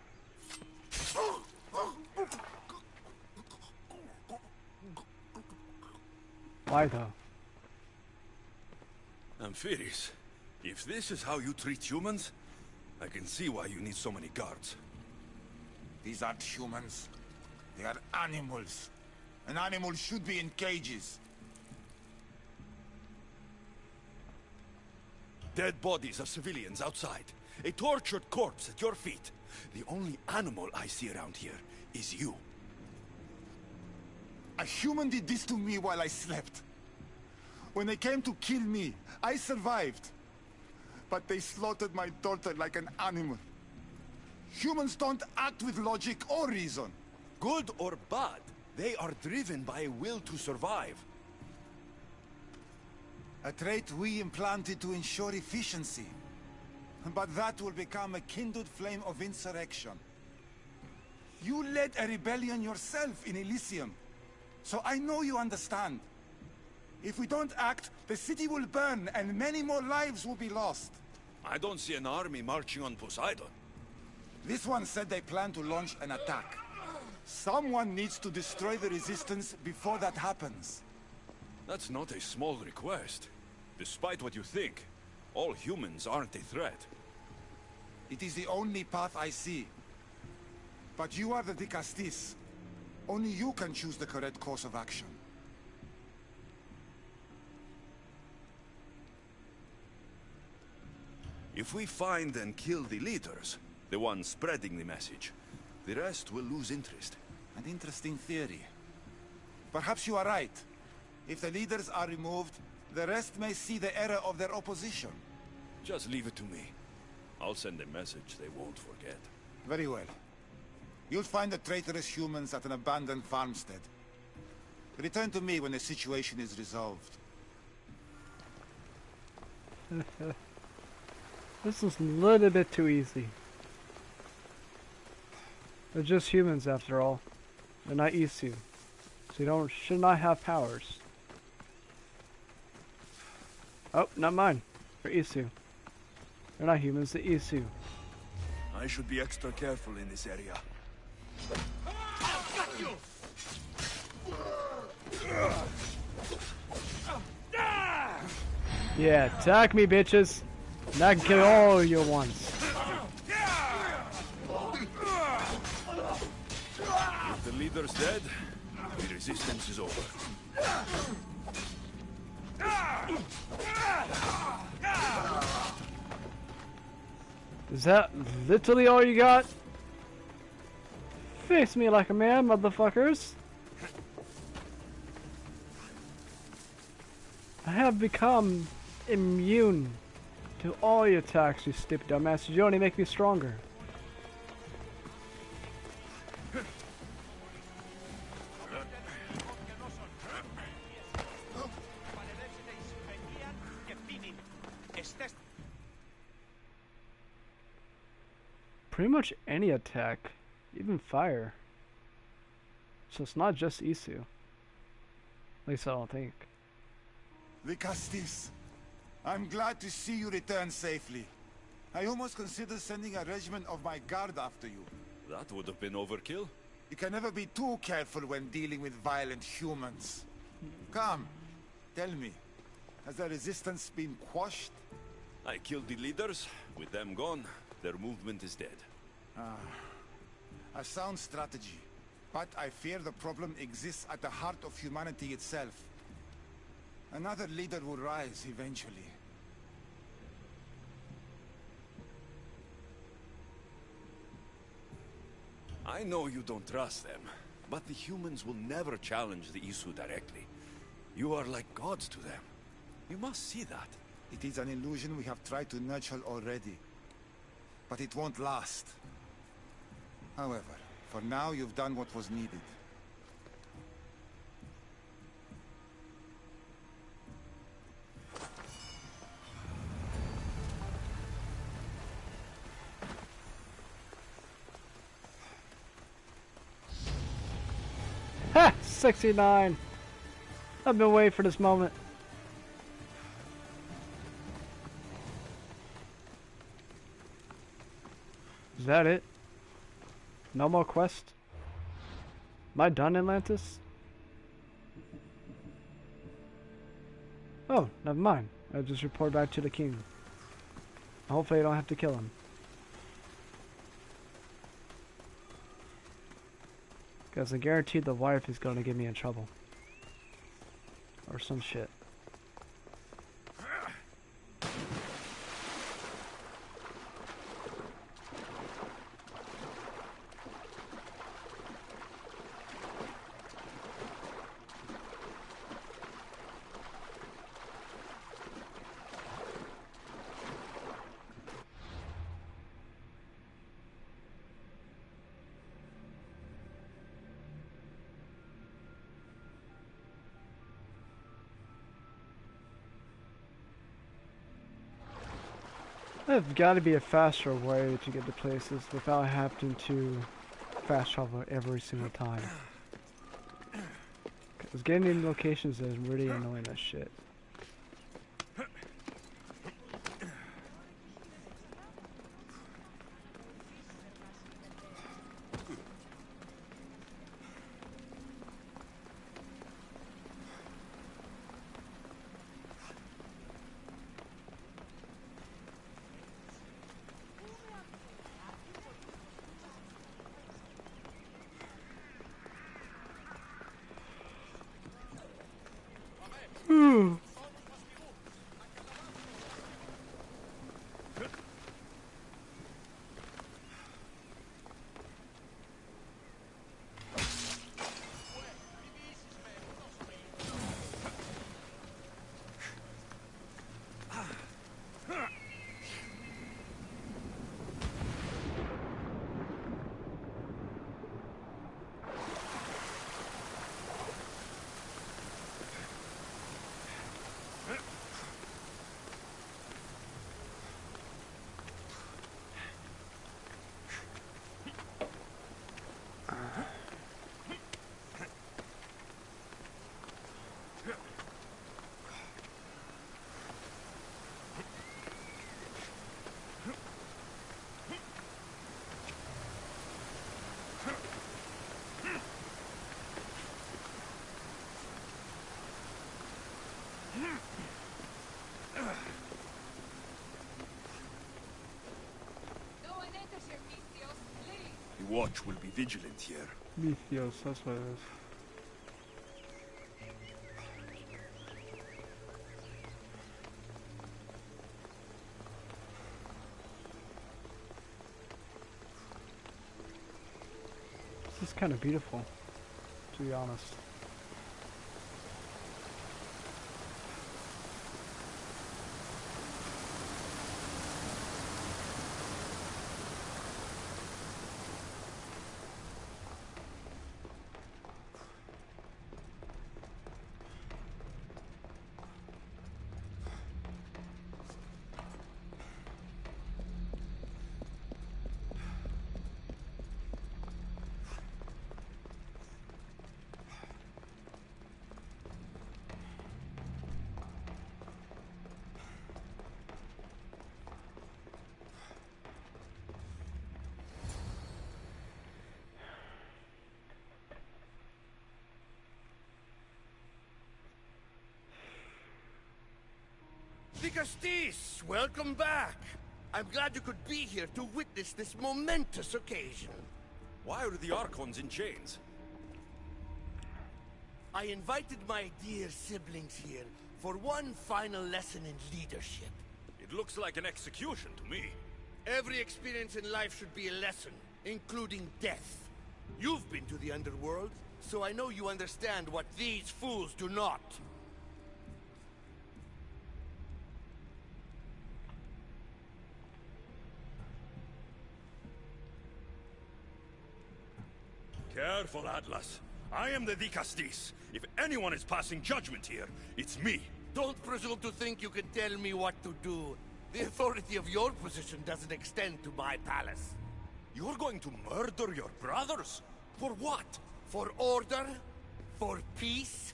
Why though? Amphiris, if this is how you treat humans, I can see why you need so many guards. These aren't humans. They are animals. An animal should be in cages. Dead bodies of civilians outside. A tortured corpse at your feet. The only animal I see around here is you. A human did this to me while I slept. When they came to kill me, I survived. But they slaughtered my daughter like an animal. Humans don't act with logic or reason. Good or bad, they are driven by a will to survive. A trait we implanted to ensure efficiency. But that will become a kindled flame of insurrection. You led a rebellion yourself in Elysium. So I know you understand. If we don't act, the city will burn and many more lives will be lost. I don't see an army marching on Poseidon. This one said they plan to launch an attack. Someone needs to destroy the resistance before that happens. That's not a small request. Despite what you think, all humans aren't a threat. It is the only path I see. But you are the Dicastis. Only you can choose the correct course of action. If we find and kill the leaders, the ones spreading the message, the rest will lose interest. An interesting theory. Perhaps you are right. If the leaders are removed, the rest may see the error of their opposition. Just leave it to me. I'll send a message they won't forget. Very well. You'll find the traitorous humans at an abandoned farmstead. Return to me when the situation is resolved. This is a little bit too easy. They're just humans after all. They're not Isu. So you should not have powers. Oh, not mine. They're Isu. They're not humans, they're Isu. I should be extra careful in this area. Yeah, attack me, bitches. And I can kill all you at once. If the leader's dead, the resistance is over. Is that literally all you got? Face me like a man, motherfuckers. I have become immune to all your attacks, you stupid dumbass. You only make me stronger. Pretty much any attack, even fire. So it's not just Isu. At least I don't think. Dicastis, I'm glad to see you return safely. I almost considered sending a regiment of my guard after you. That would have been overkill. You can never be too careful when dealing with violent humans. Come, tell me, has the resistance been quashed? I killed the leaders. With them gone, their movement is dead. A sound strategy. But I fear the problem exists at the heart of humanity itself. Another leader will rise eventually. I know you don't trust them, but the humans will never challenge the Isu directly. You are like gods to them. You must see that. It is an illusion we have tried to nurture already. But it won't last. However, for now you've done what was needed. 69. I've been waiting for this moment. Is that it? No more quest? Am I done, Atlantis? Oh, never mind. I'll just report back to the king. Hopefully I don't have to kill him. Because I guarantee the wife is going to get me in trouble. Or some shit. There's got to be a faster way to get to places without having to fast travel every single time. Because getting in locations is really annoying as shit. The watch will be vigilant here. Mythios, that's what it is. This is kind of beautiful, to be honest. Castis, welcome back. I'm glad you could be here to witness this momentous occasion. Why are the Archons in chains? I invited my dear siblings here for one final lesson in leadership. It looks like an execution to me. Every experience in life should be a lesson, including death. You've been to the underworld, so I know you understand what these fools do not. Careful, Atlas. I am the Dicastis. If anyone is passing judgment here, it's me. Don't presume to think you can tell me what to do. The authority of your position doesn't extend to my palace. You're going to murder your brothers? For what? For order, For peace?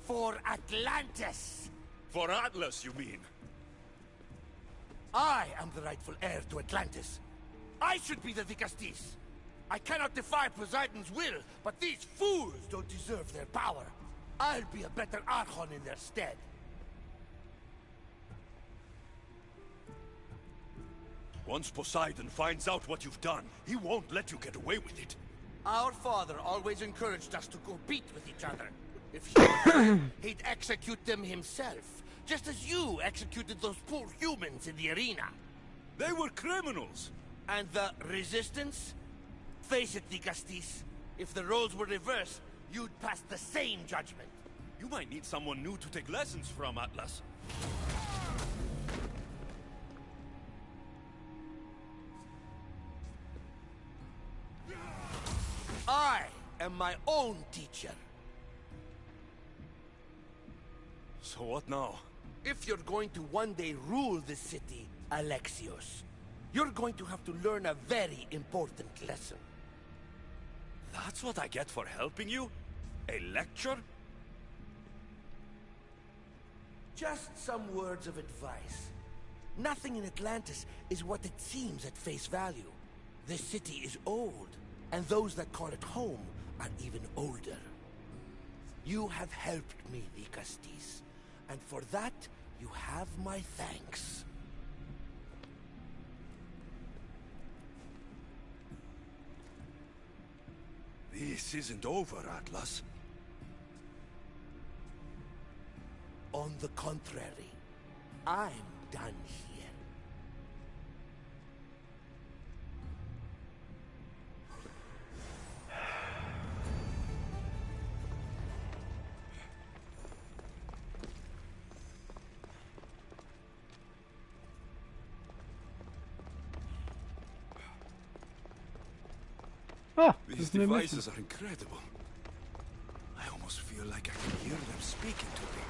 For Atlantis? For Atlas, you mean? I am the rightful heir to Atlantis. I should be the Vicastis. I cannot defy Poseidon's will, but these fools don't deserve their power. I'll be a better Archon in their stead. Once Poseidon finds out what you've done, he won't let you get away with it. Our father always encouraged us to go beat with each other. If he were, he'd execute them himself, just as you executed those poor humans in the arena. They were criminals. And the resistance? Face it, Vicastis. If the roles were reversed, you'd pass the same judgment. You might need someone new to take lessons from, Atlas. I am my own teacher. So what now? If you're going to one day rule this city, Alexios, you're going to have to learn a very important lesson. That's what I get for helping you? A lecture? Just some words of advice. Nothing in Atlantis is what it seems at face value. This city is old, and those that call it home are even older. You have helped me, Vicastis, and for that, you have my thanks. This isn't over, Atlas. On the contrary, I'm done here. Ah, These devices are incredible. I almost feel like I can hear them speaking to me.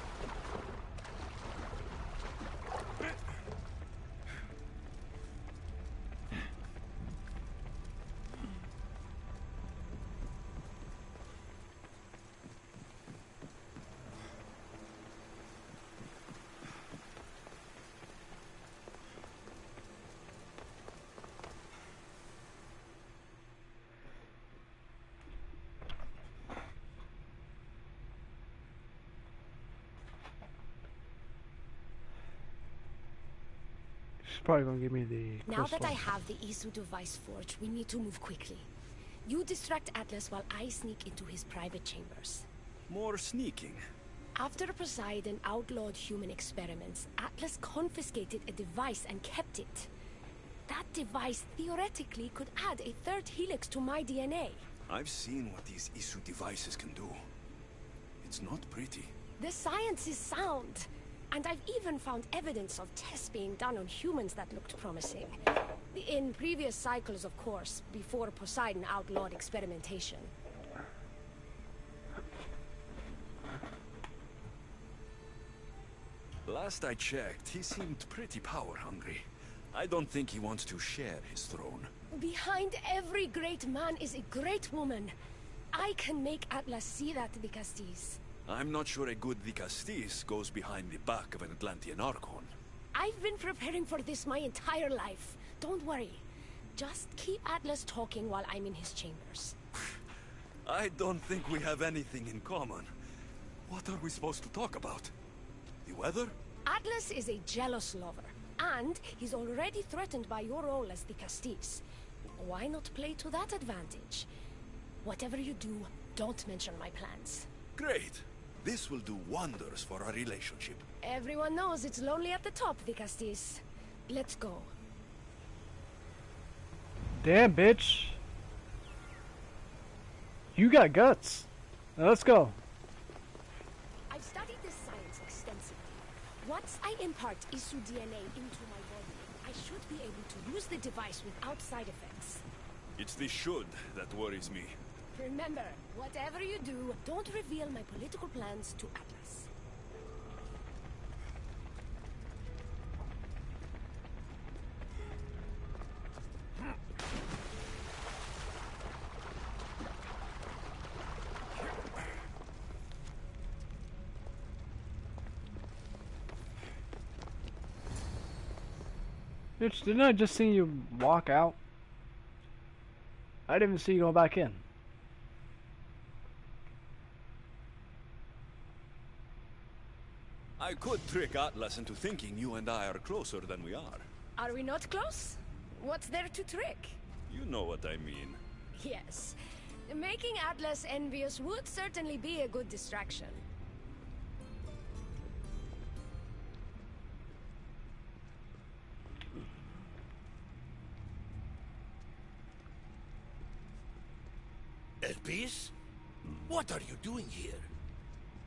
She's probably gonna give me the Now crystal. that I have the Isu device forged, we need to move quickly. You distract Atlas while I sneak into his private chambers. More sneaking. After Poseidon outlawed human experiments, Atlas confiscated a device and kept it. That device theoretically could add a third helix to my DNA. I've seen what these Isu devices can do. It's not pretty. The science is sound. And I've even found evidence of tests being done on humans that looked promising. In previous cycles, of course, before Poseidon outlawed experimentation. Last I checked, he seemed pretty power-hungry. I don't think he wants to share his throne. Behind every great man is a great woman. I can make Atlas see that, Vicastis. I'm not sure a good Vicastis goes behind the back of an Atlantean Archon. I've been preparing for this my entire life. Don't worry. Just keep Atlas talking while I'm in his chambers. I don't think we have anything in common. What are we supposed to talk about? The weather? Atlas is a jealous lover, and he's already threatened by your role as Vicastis. Why not play to that advantage? Whatever you do, don't mention my plans. Great. This will do wonders for our relationship. Everyone knows it's lonely at the top, Vicastis. Let's go. Damn, bitch. You got guts. Now let's go. I've studied this science extensively. Once I impart Isu DNA into my body, I should be able to use the device without side effects. It's the should that worries me. Remember, whatever you do, don't reveal my political plans to Atlas. Bitch, didn't I just see you walk out? I didn't even see you go back in. I could trick Atlas into thinking you and I are closer than we are. Are we not close? What's there to trick? You know what I mean. Yes. Making Atlas envious would certainly be a good distraction. Elpis? What are you doing here?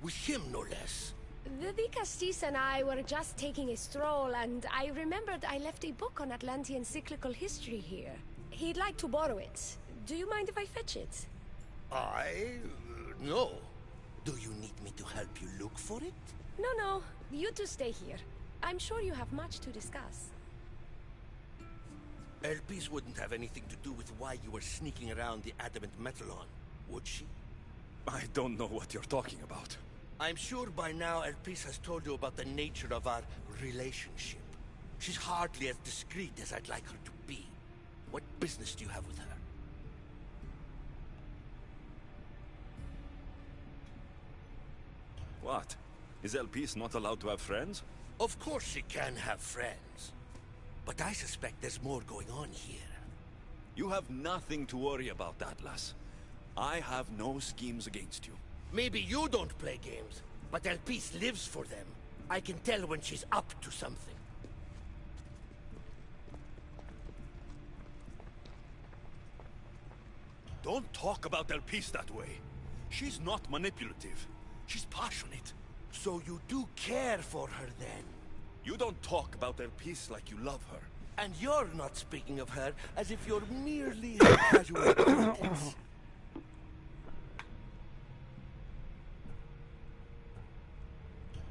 With him, no less. The Vicastis and I were just taking a stroll, and I remembered I left a book on Atlantean cyclical history here. He'd like to borrow it. Do you mind if I fetch it? No. Do you need me to help you look for it? No. You two stay here. I'm sure you have much to discuss. Elpis wouldn't have anything to do with why you were sneaking around the adamant Metalon, would she? I don't know what you're talking about. I'm sure by now Elpis has told you about the nature of our relationship. She's hardly as discreet as I'd like her to be. What business do you have with her? What? Is Elpis not allowed to have friends? Of course she can have friends. But I suspect there's more going on here. You have nothing to worry about, Atlas. I have no schemes against you. Maybe you don't play games, but Elpis lives for them. I can tell when she's up to something. Don't talk about Elpis that way. She's not manipulative. She's passionate. So you do care for her then? You don't talk about Elpis like you love her. And you're not speaking of her as if you're merely a casual acquaintance.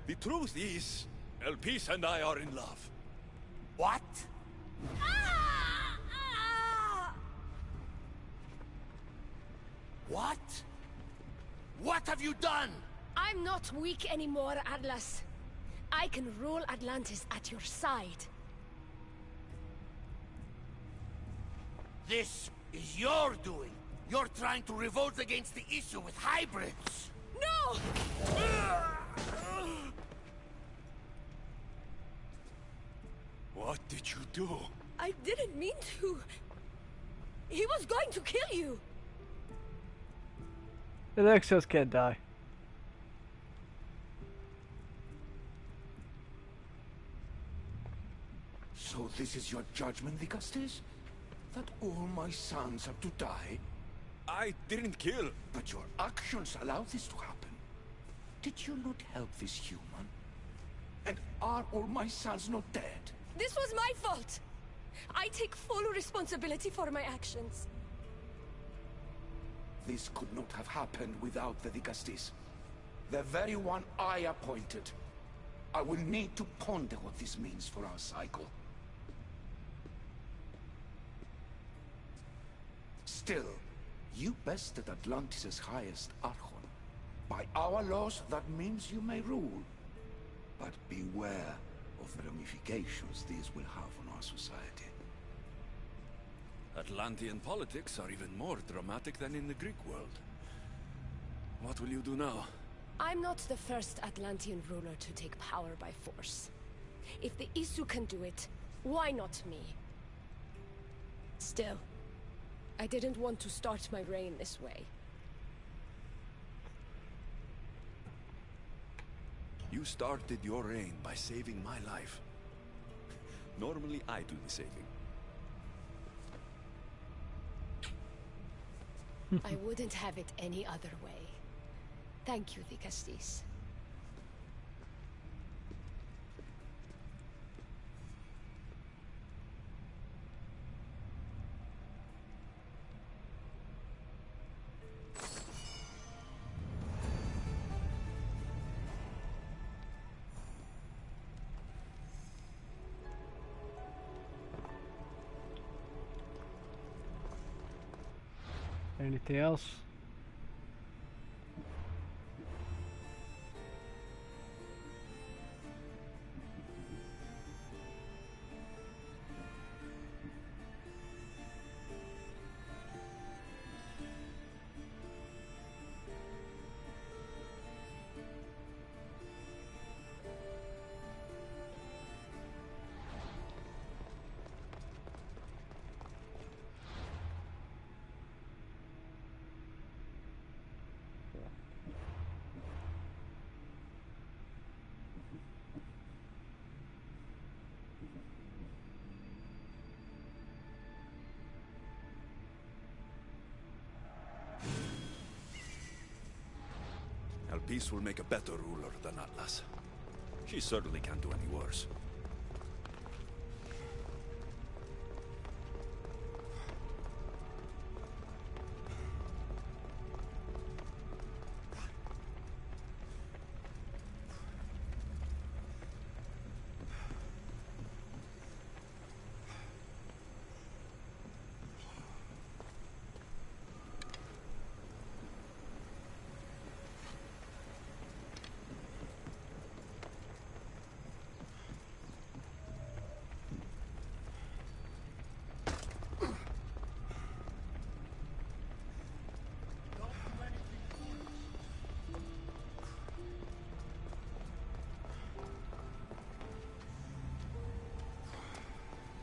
The truth is, Elpis and I are in love. What? What? What have you done? I'm not weak anymore, Atlas. I can rule Atlantis at your side. This is your doing. You're trying to revolt against the issue with hybrids. No! What did you do? I didn't mean to. He was going to kill you. Alexios can't die. So this is your judgment, Vicastes? That all my sons have to die? I didn't kill. But your actions allow this to happen. Did you not help this human? And are all my sons not dead? This was my fault. I take full responsibility for my actions. This could not have happened without the Vicastes. The very one I appointed. I will need to ponder what this means for our cycle. Still, you bested Atlantis' highest Archon. By our laws, that means you may rule. But beware of the ramifications these will have on our society. Atlantean politics are even more dramatic than in the Greek world. What will you do now? I'm not the first Atlantean ruler to take power by force. If the Isu can do it, why not me? Still, I didn't want to start my reign this way. You started your reign by saving my life. Normally, I do the saving. I wouldn't have it any other way. Thank you, Vicastes. Anything else? peace will make a better ruler than Atlas. She certainly can't do any worse.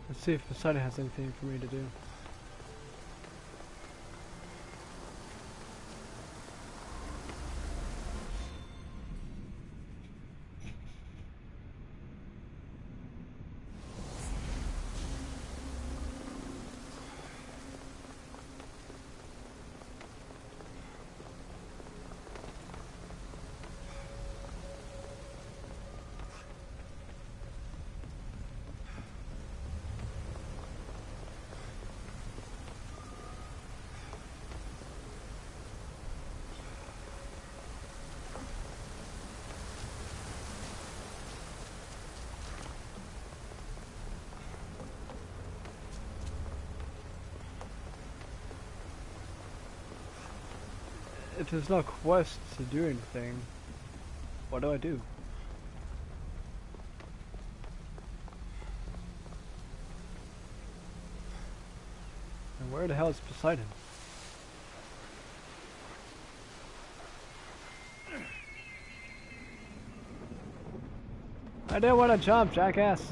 Let's see if Poseidon has anything for me to do. If there's no quest to do anything, what do I do? And where the hell is Poseidon? I didn't want to jump, jackass!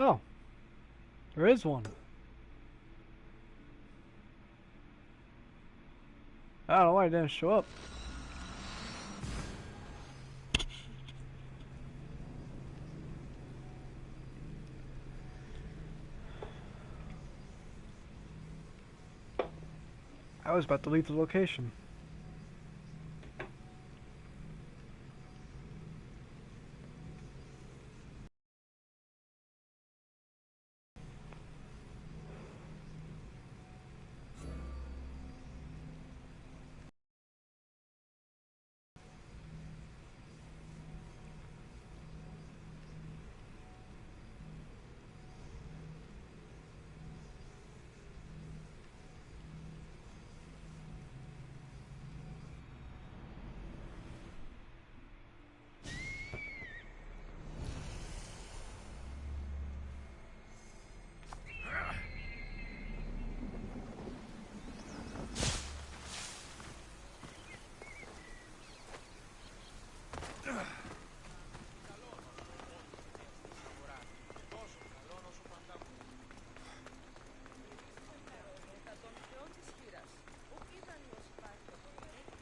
Oh, there is one. I don't know why it didn't show up. I was about to leave the location.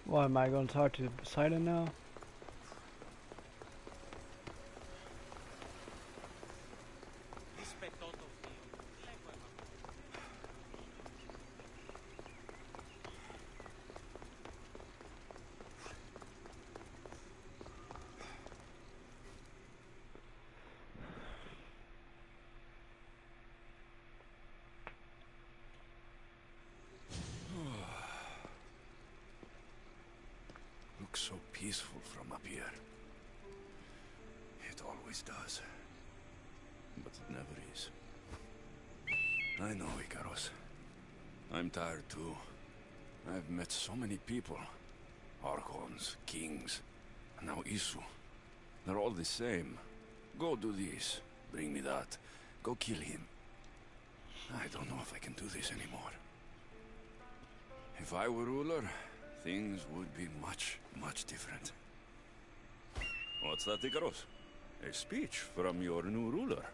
Why am I going to talk to Poseidon now? Looks so peaceful from up here. It always does. But it never is. I know, Icaros. I'm tired too. I've met so many people. Archons, kings, and now Isu. They're all the same. Go do this. Bring me that. Go kill him. I don't know if I can do this anymore. If I were ruler, things would be much, much different. What's that, Icaros? A speech from your new ruler.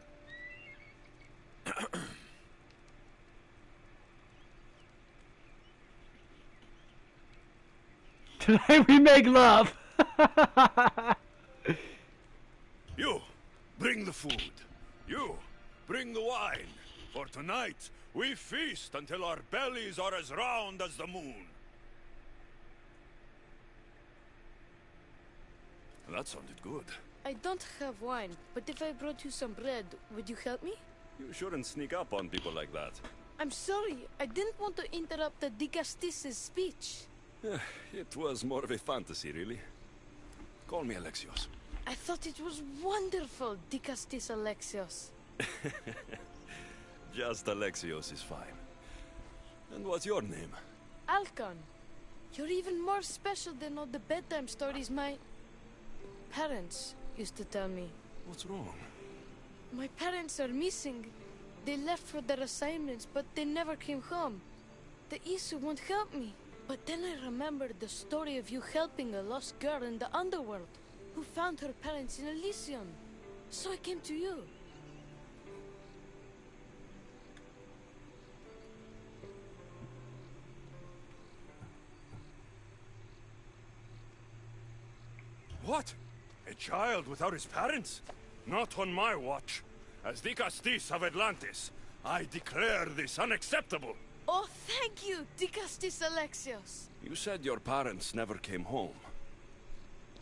Tonight we make love. You, bring the food. You, bring the wine. For tonight, we feast until our bellies are as round as the moon. That sounded good. I don't have wine, but if I brought you some bread, would you help me? You shouldn't sneak up on people like that. I'm sorry. I didn't want to interrupt the Dicastis' speech. It was more of a fantasy, really. Call me Alexios. I thought it was wonderful, Dicastis Alexios. Just Alexios is fine. And what's your name? Alcon. You're even more special than all the bedtime stories my parents used to tell me. What's wrong? My parents are missing. They left for their assignments, but they never came home. The Isu won't help me. But then I remembered the story of you helping a lost girl in the underworld, who found her parents in Elysium. So I came to you. What? A child without his parents? Not on my watch. As Dicastis of Atlantis, I declare this unacceptable. Oh, thank you, Dicastis Alexios. You said your parents never came home.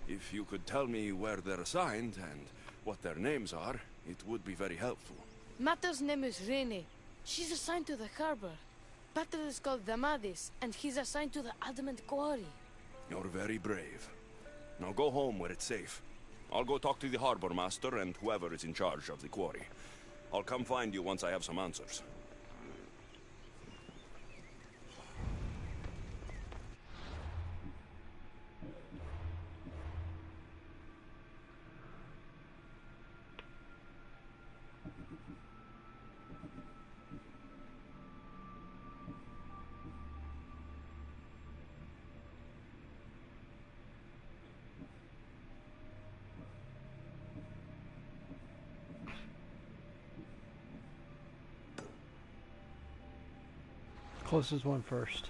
If you could tell me where they're assigned and what their names are, it would be very helpful. Mata's name is Rene. She's assigned to the harbor. Pater is called Damadis, and he's assigned to the Adamant Quarry. You're very brave. Now go home where it's safe. I'll go talk to the harbor master and whoever is in charge of the quarry. I'll come find you once I have some answers. Closest one first.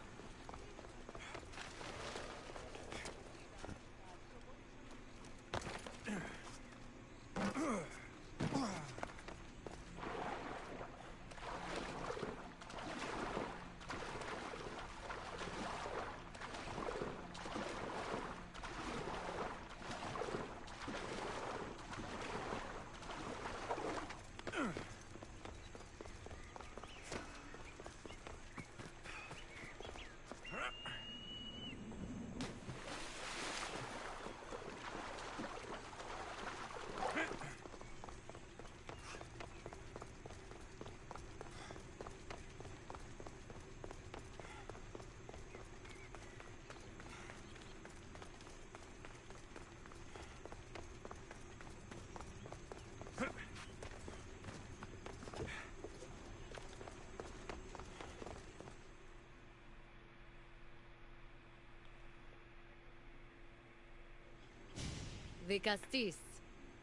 Dicastis,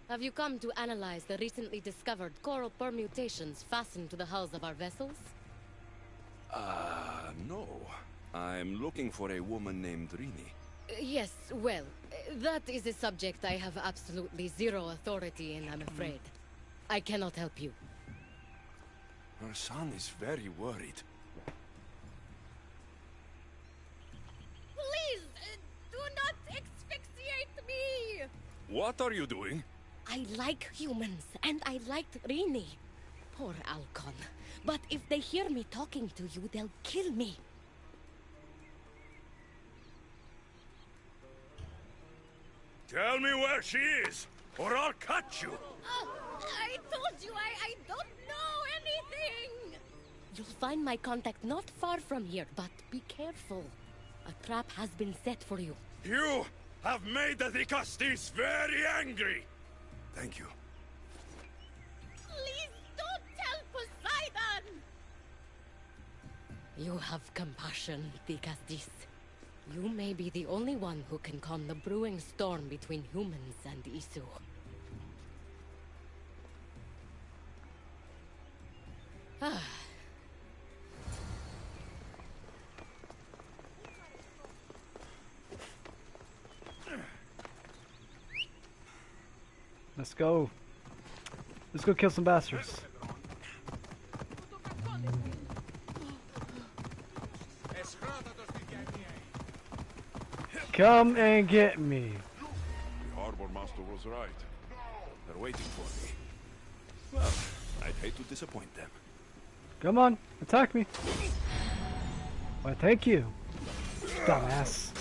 have you come to analyze the recently discovered coral permutations fastened to the hulls of our vessels? No. I'm looking for a woman named Rini. Yes, well, that is a subject I have absolutely zero authority in, I'm afraid. I cannot help you. Her son is very worried. Please, do not asphyxiate me! What are you doing? I like humans, and I liked Rini. Poor Alcon. But if they hear me talking to you, they'll kill me. Tell me where she is, or I'll cut you. I told you I don't know anything! You'll find my contact not far from here, but be careful. A trap has been set for you. You have made the Dicastis very angry. Thank you. Please don't tell Poseidon! You have compassion, Dikastis. You may be the only one who can calm the brewing storm between humans and Isu. Ah. Let's go. Let's go kill some bastards. Come and get me. The harbor master was right. They're waiting for me. Well, I'd hate to disappoint them. Come on, attack me. Why, thank you, dumbass.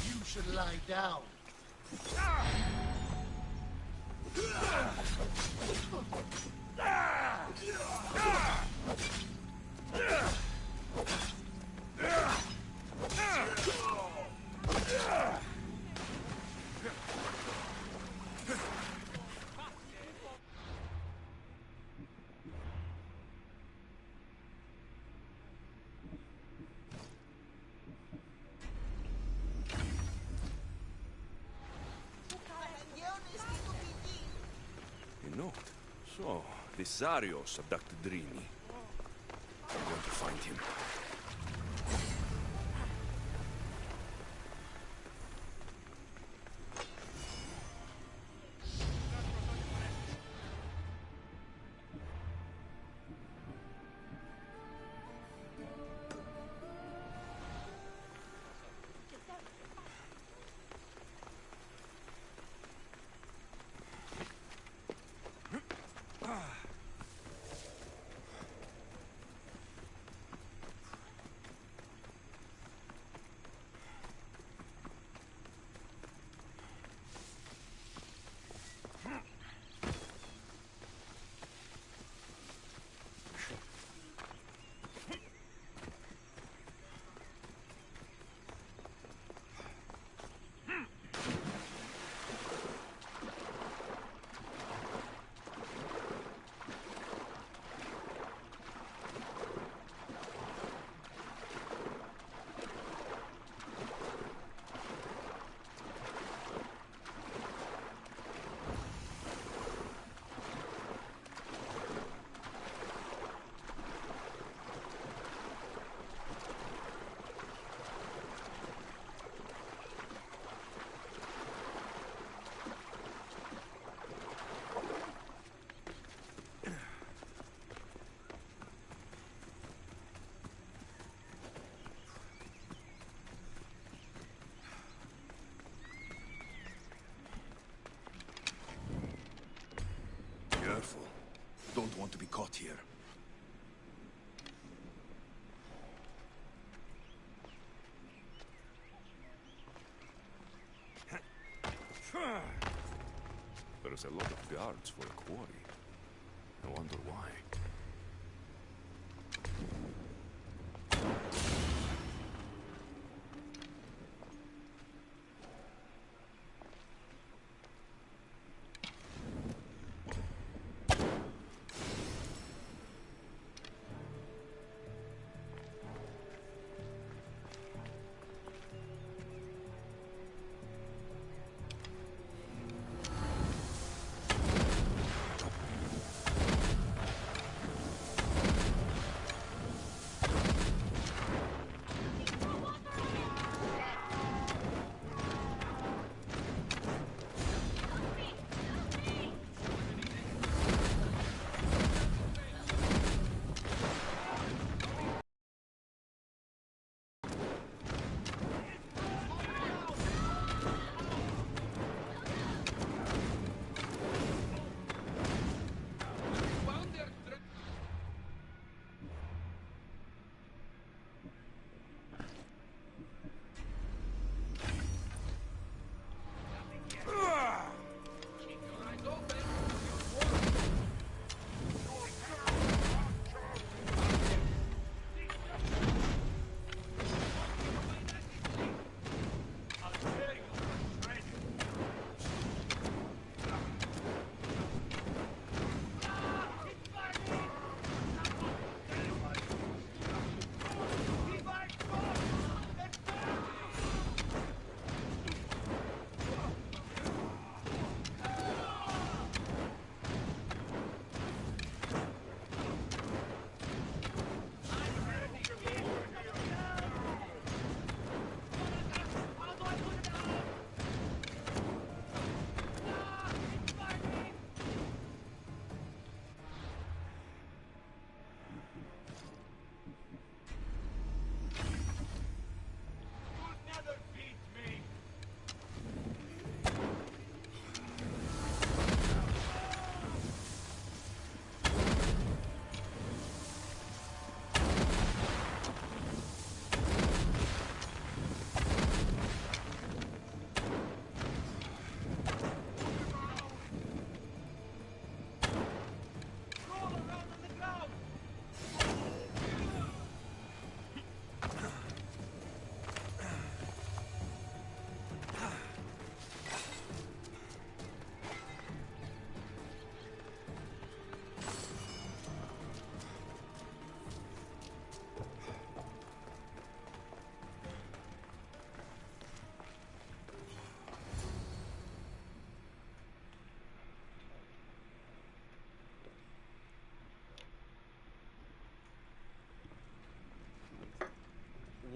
You should lie down. A note. So, this Zarios abducted Drini. I'm going to find him. here. There's a lot of guards for a quarry. I wonder why.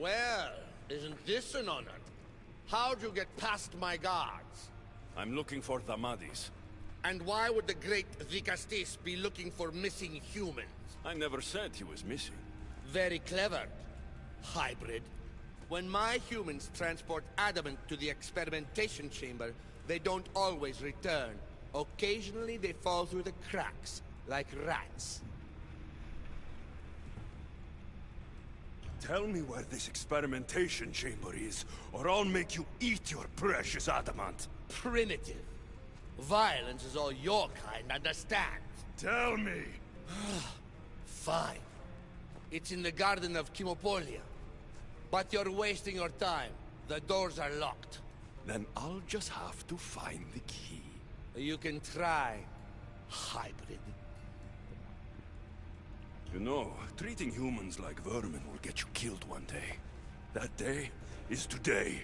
Well, isn't this an honor? How'd you get past my guards? I'm looking for Damadis. And why would the great Vicastis be looking for missing humans? I never said he was missing. Very clever. Hybrid. When my humans transport adamant to the experimentation chamber, they don't always return. Occasionally they fall through the cracks, like rats. Tell me where this experimentation chamber is, or I'll make you eat your precious adamant. Primitive. Violence is all your kind understands. Tell me! Fine. It's in the garden of Kimopolia. But you're wasting your time. The doors are locked. Then I'll just have to find the key. You can try, hybrid. You know, treating humans like vermin will get you killed one day. That day is today.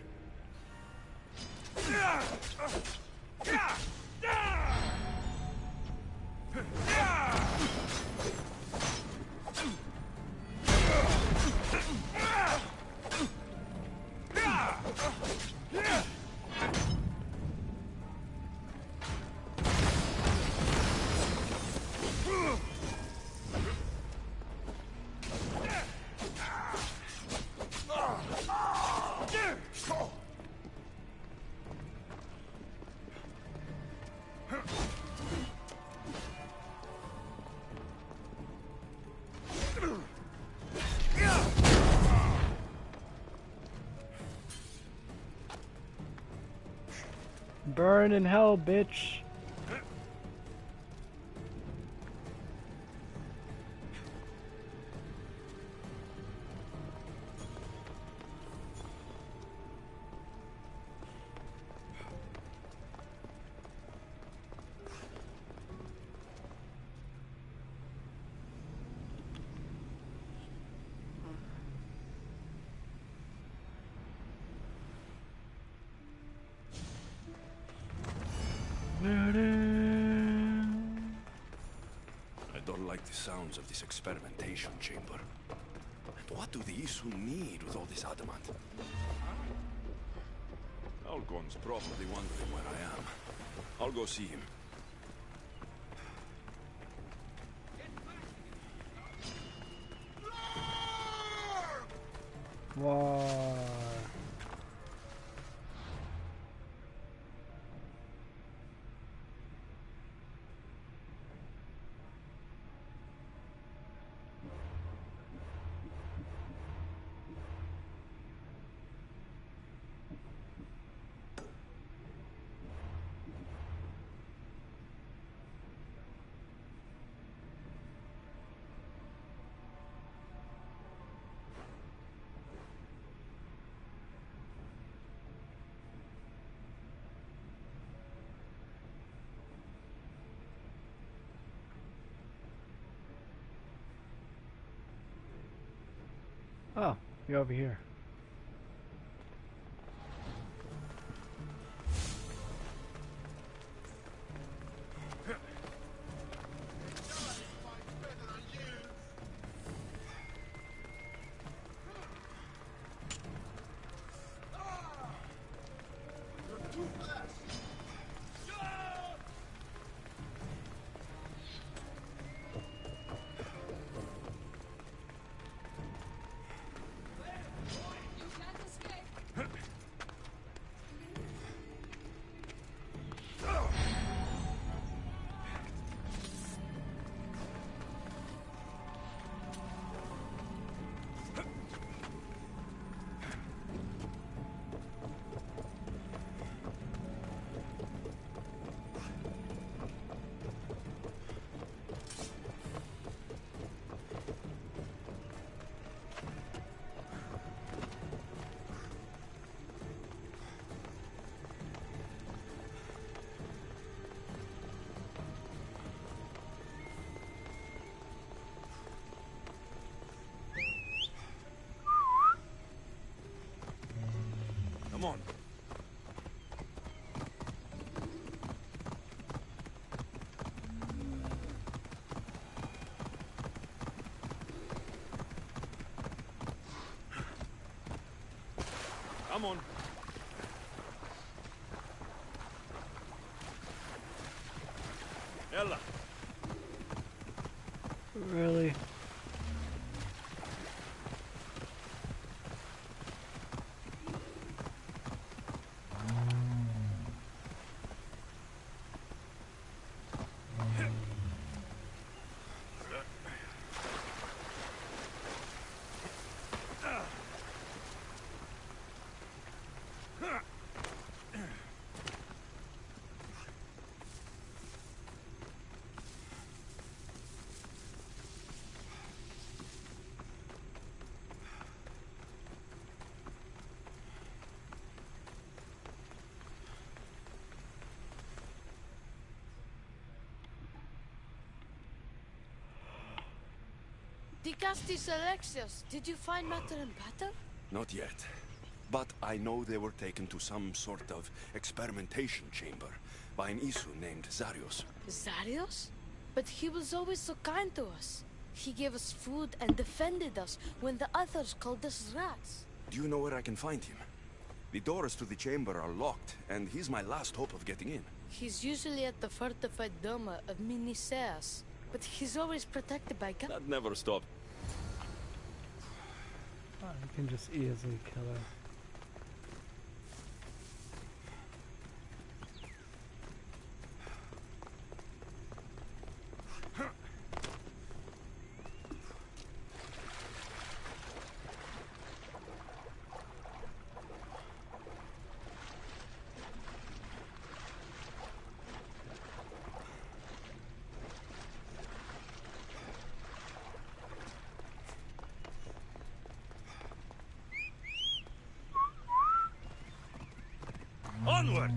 Burn in hell, bitch. I don't like the sounds of this experimentation chamber. And what do the Isu need with all this adamant? Algon's probably wondering where I am. I'll go see him. Whoa. Oh, you're over here. Come on. Come on. Ella. Really? Dicastis Alexios, did you find matter and patter? Not yet. But I know they were taken to some sort of experimentation chamber by an Isu named Zarios. Zarios? But he was always so kind to us. He gave us food and defended us when the others called us rats. Do you know where I can find him? The doors to the chamber are locked, and he's my last hope of getting in. He's usually at the fortified Doma of Miniseas, but he's always protected by guards. That never stopped. Oh, you can just easily kill her. Onward!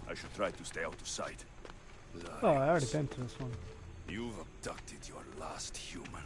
I should try to stay out of sight. Oh, I already been to this one. You've abducted your last human.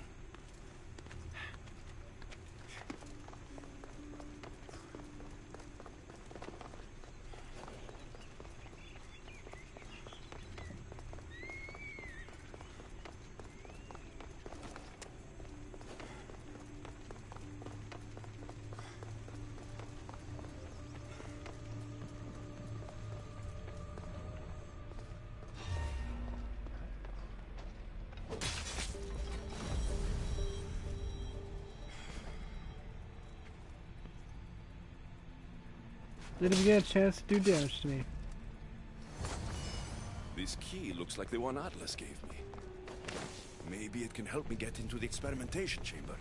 Didn't even get a chance to do damage to me. This key looks like the one Atlas gave me. Maybe it can help me get into the experimentation chamber.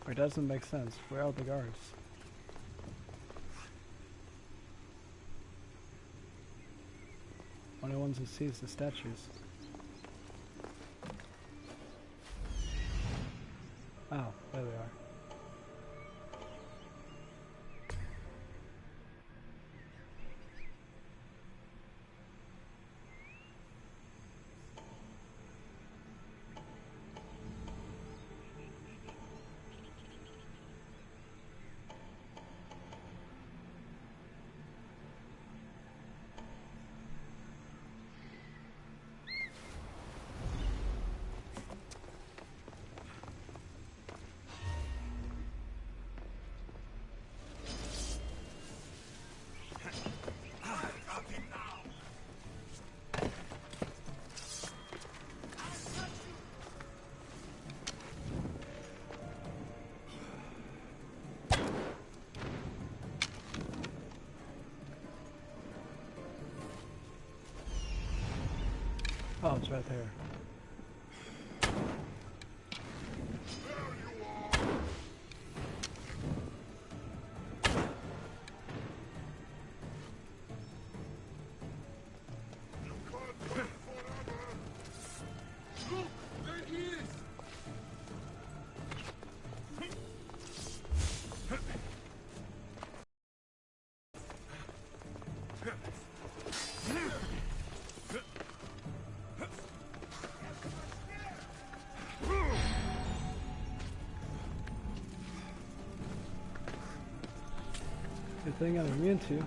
It doesn't make sense. Where are the guards? Only ones who sees the statues. Oh, there they are. Oh, it's right there. Good thing I'm immune to.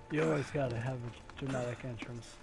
You always gotta have a dramatic entrance.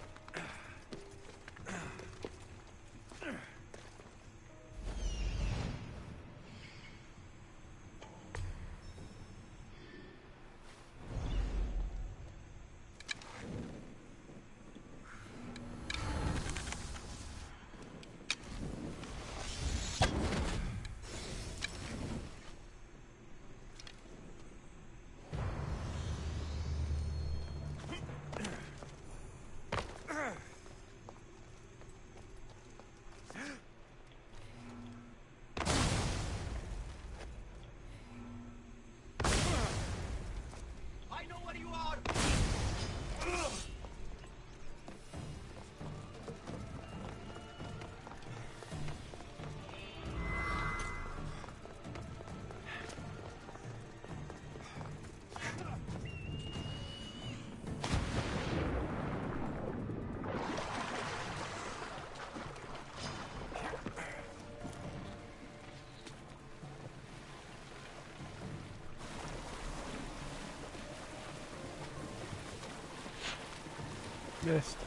Missed.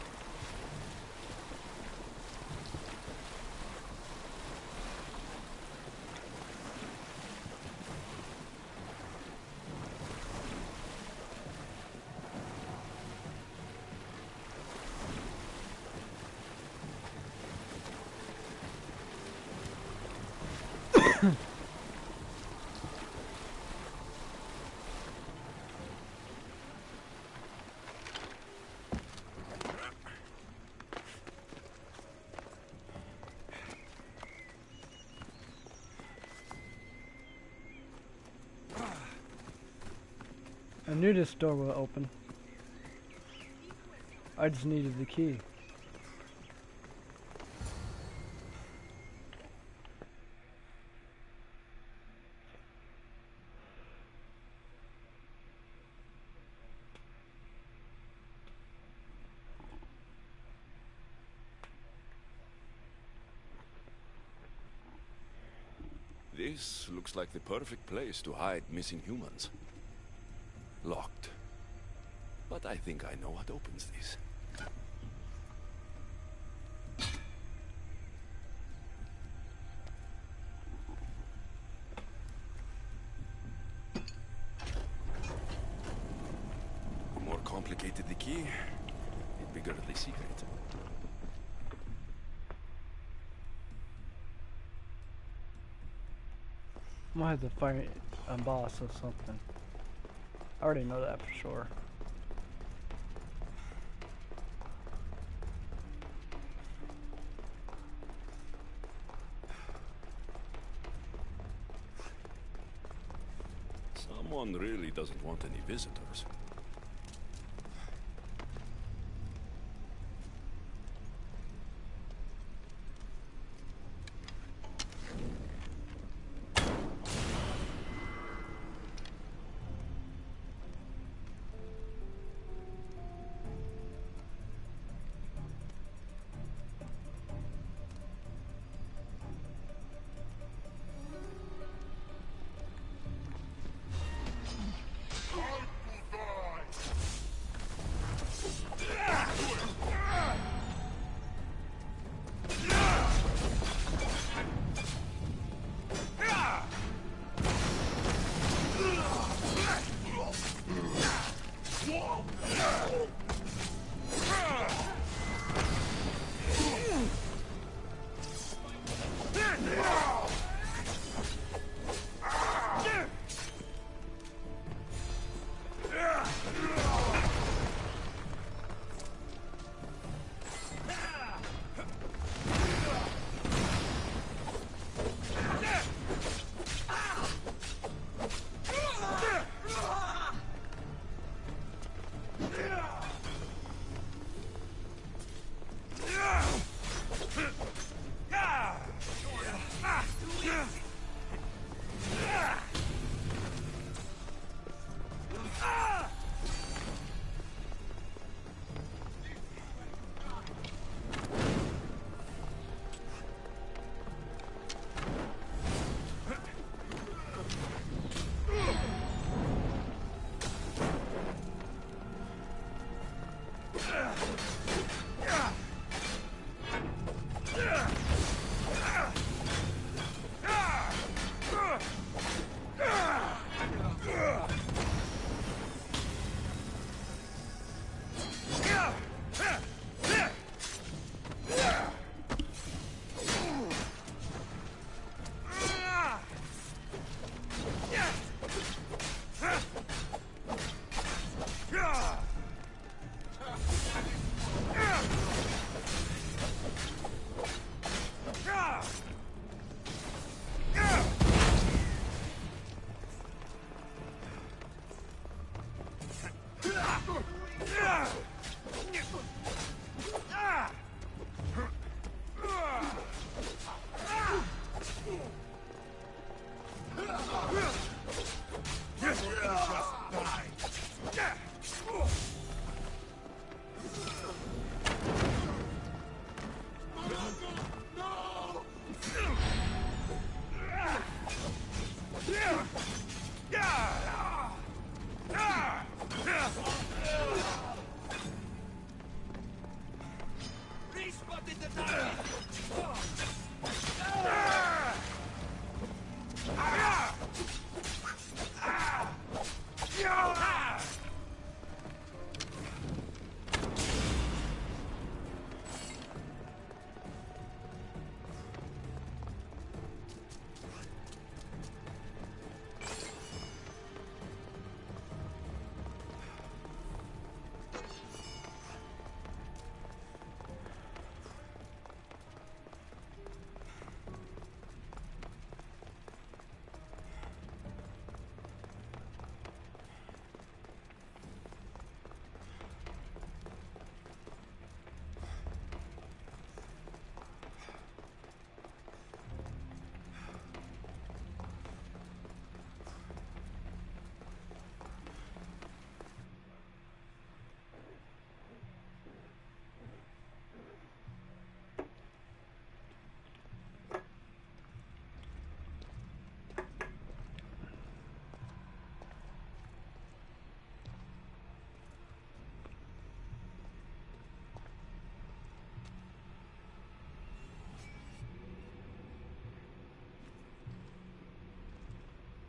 I knew this door would open. I just needed the key. This looks like the perfect place to hide missing humans. Locked. But I think I know what opens this. The more complicated the key, the bigger the secret. I'm gonna have to fight a boss or something. I already know that for sure. Someone really doesn't want any visitors.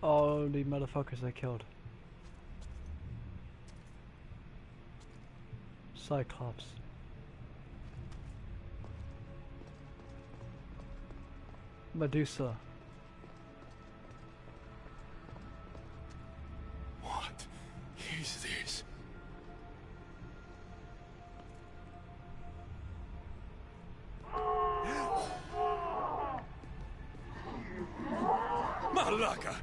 all the motherfuckers I killed. Cyclops. Medusa. What is this? Malaka!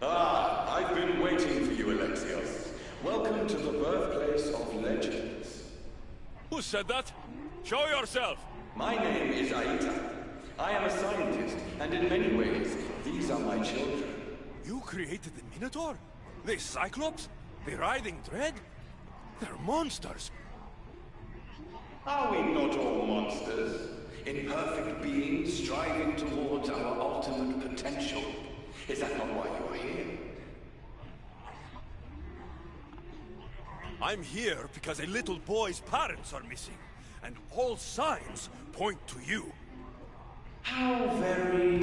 Ah, I've been waiting for you, Alexios. Welcome to the birthplace of legends. Who said that? Show yourself! My name is Aita. I am a scientist, and in many ways, these are my children. You created the Minotaur? The Cyclops? The Writhing Dread? They're monsters! Are we not all monsters? Imperfect beings striving towards our ultimate potential. Is that not why you are here? I'm here because a little boy's parents are missing, and all signs point to you. How very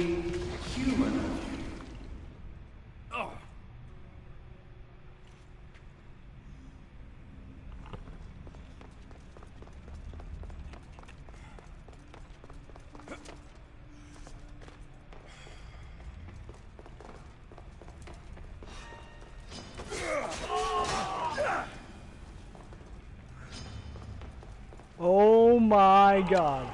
human of you. Oh. Oh my god.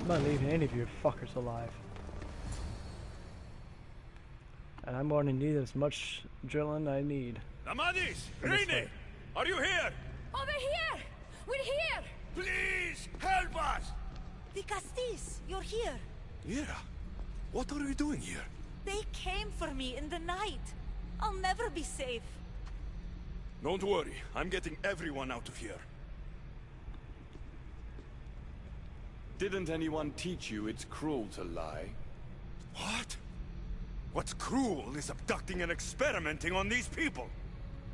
I'm not leaving any of you fuckers alive. And I'm going to need as much adrenaline I need. Amadis! Rene! Are you here? Over here! We're here! Please, help us! The Castis, you're here. Yeah. What are you doing here? They came for me in the night. I'll never be safe. Don't worry. I'm getting everyone out of here. Didn't anyone teach you it's cruel to lie? What? What's cruel is abducting and experimenting on these people.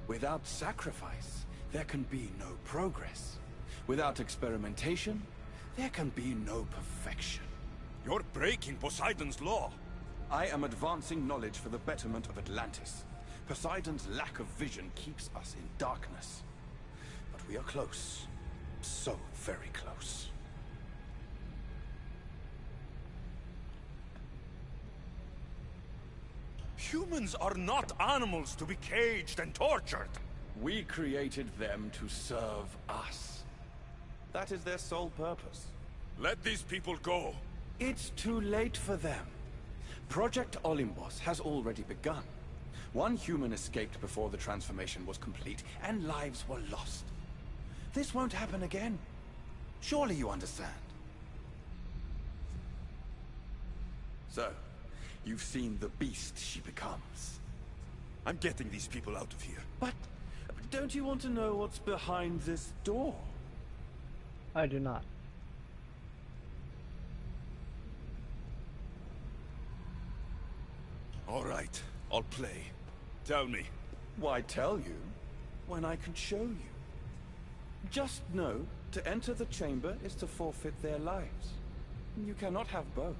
Without sacrifice, there can be no progress. Without experimentation, there can be no perfection. You're breaking Poseidon's law. I am advancing knowledge for the betterment of Atlantis. Poseidon's lack of vision keeps us in darkness. But we are close. So very close. Humans are not animals to be caged and tortured. We created them to serve us. That is their sole purpose. Let these people go. It's too late for them. Project Olympus has already begun. One human escaped before the transformation was complete, and lives were lost. This won't happen again. Surely you understand. So, you've seen the beast she becomes. I'm getting these people out of here. But don't you want to know what's behind this door? I do not. All right, I'll play. Tell me. Why tell you when I can show you? Just know, to enter the chamber is to forfeit their lives. You cannot have both.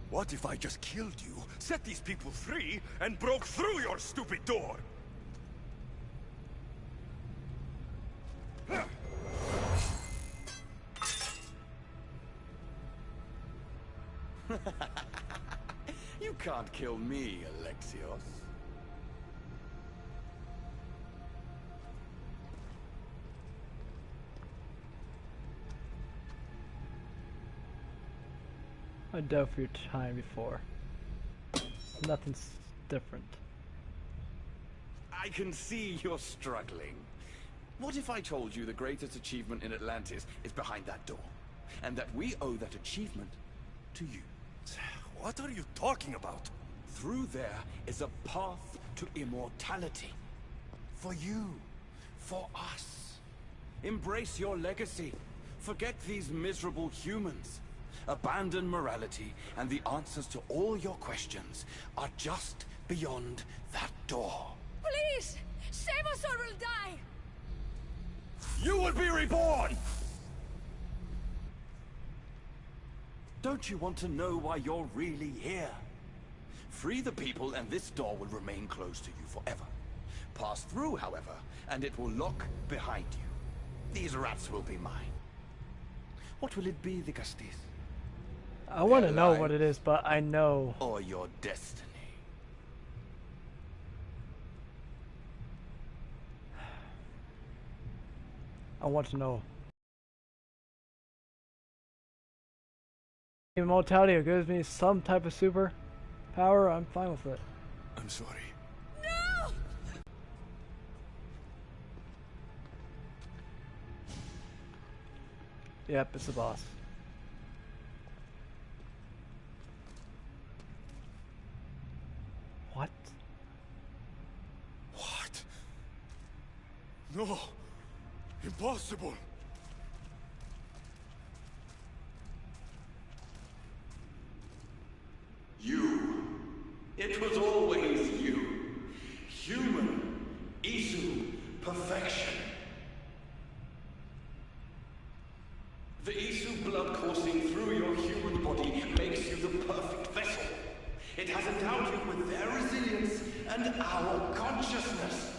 What if I just killed you, set these people free, and broke through your stupid door? can't kill me, Alexios. I dove for your time before. Nothing's different. I can see you're struggling. What if I told you the greatest achievement in Atlantis is behind that door? And that we owe that achievement to you? What are you talking about? Through there is a path to immortality. For you. For us. Embrace your legacy. Forget these miserable humans. Abandon morality, and the answers to all your questions are just beyond that door. Please! Save us or we'll die! You will be reborn! Don't you want to know why you're really here? Free the people and this door will remain closed to you forever. Pass through, however, and it will lock behind you. These rats will be mine. What will it be, the Castis? I want to know what it is, but I know. Or your destiny. I want to know. Immortality gives me some type of super power. I'm fine with it. I'm sorry. No! Yep, it's the boss. What? What? No! Impossible! You. It was always you. Human. Isu. Perfection. The Isu blood coursing through your human body makes you the perfect vessel. It has endowed you with their resilience and our consciousness.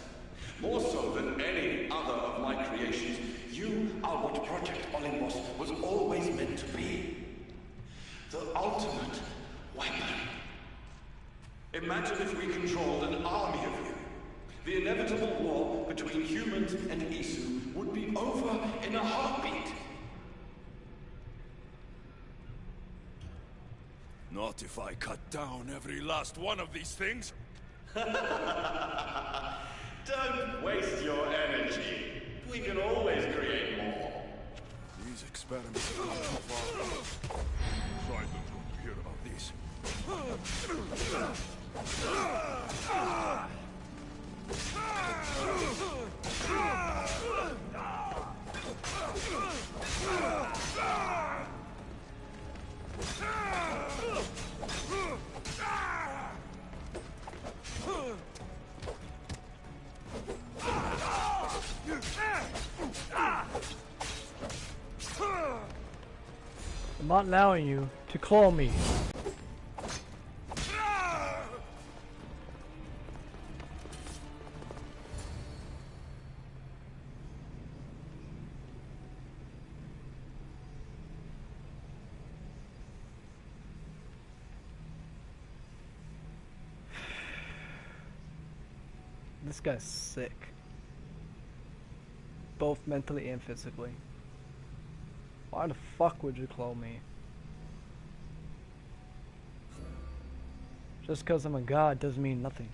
More so than any other of my creations, you are what Project Olympus was always meant to be. The ultimate weapon. Imagine if we controlled an army of you. The inevitable war between humans and Isu would be over in a heartbeat. Not if I cut down every last one of these things. Don't waste your energy. We can always create more. These experiments have gone too far. Try to hear about this. I'm not allowing you to claw me. This guy's sick. Both mentally and physically. Why the fuck would you claw me? Just because I'm a god doesn't mean nothing.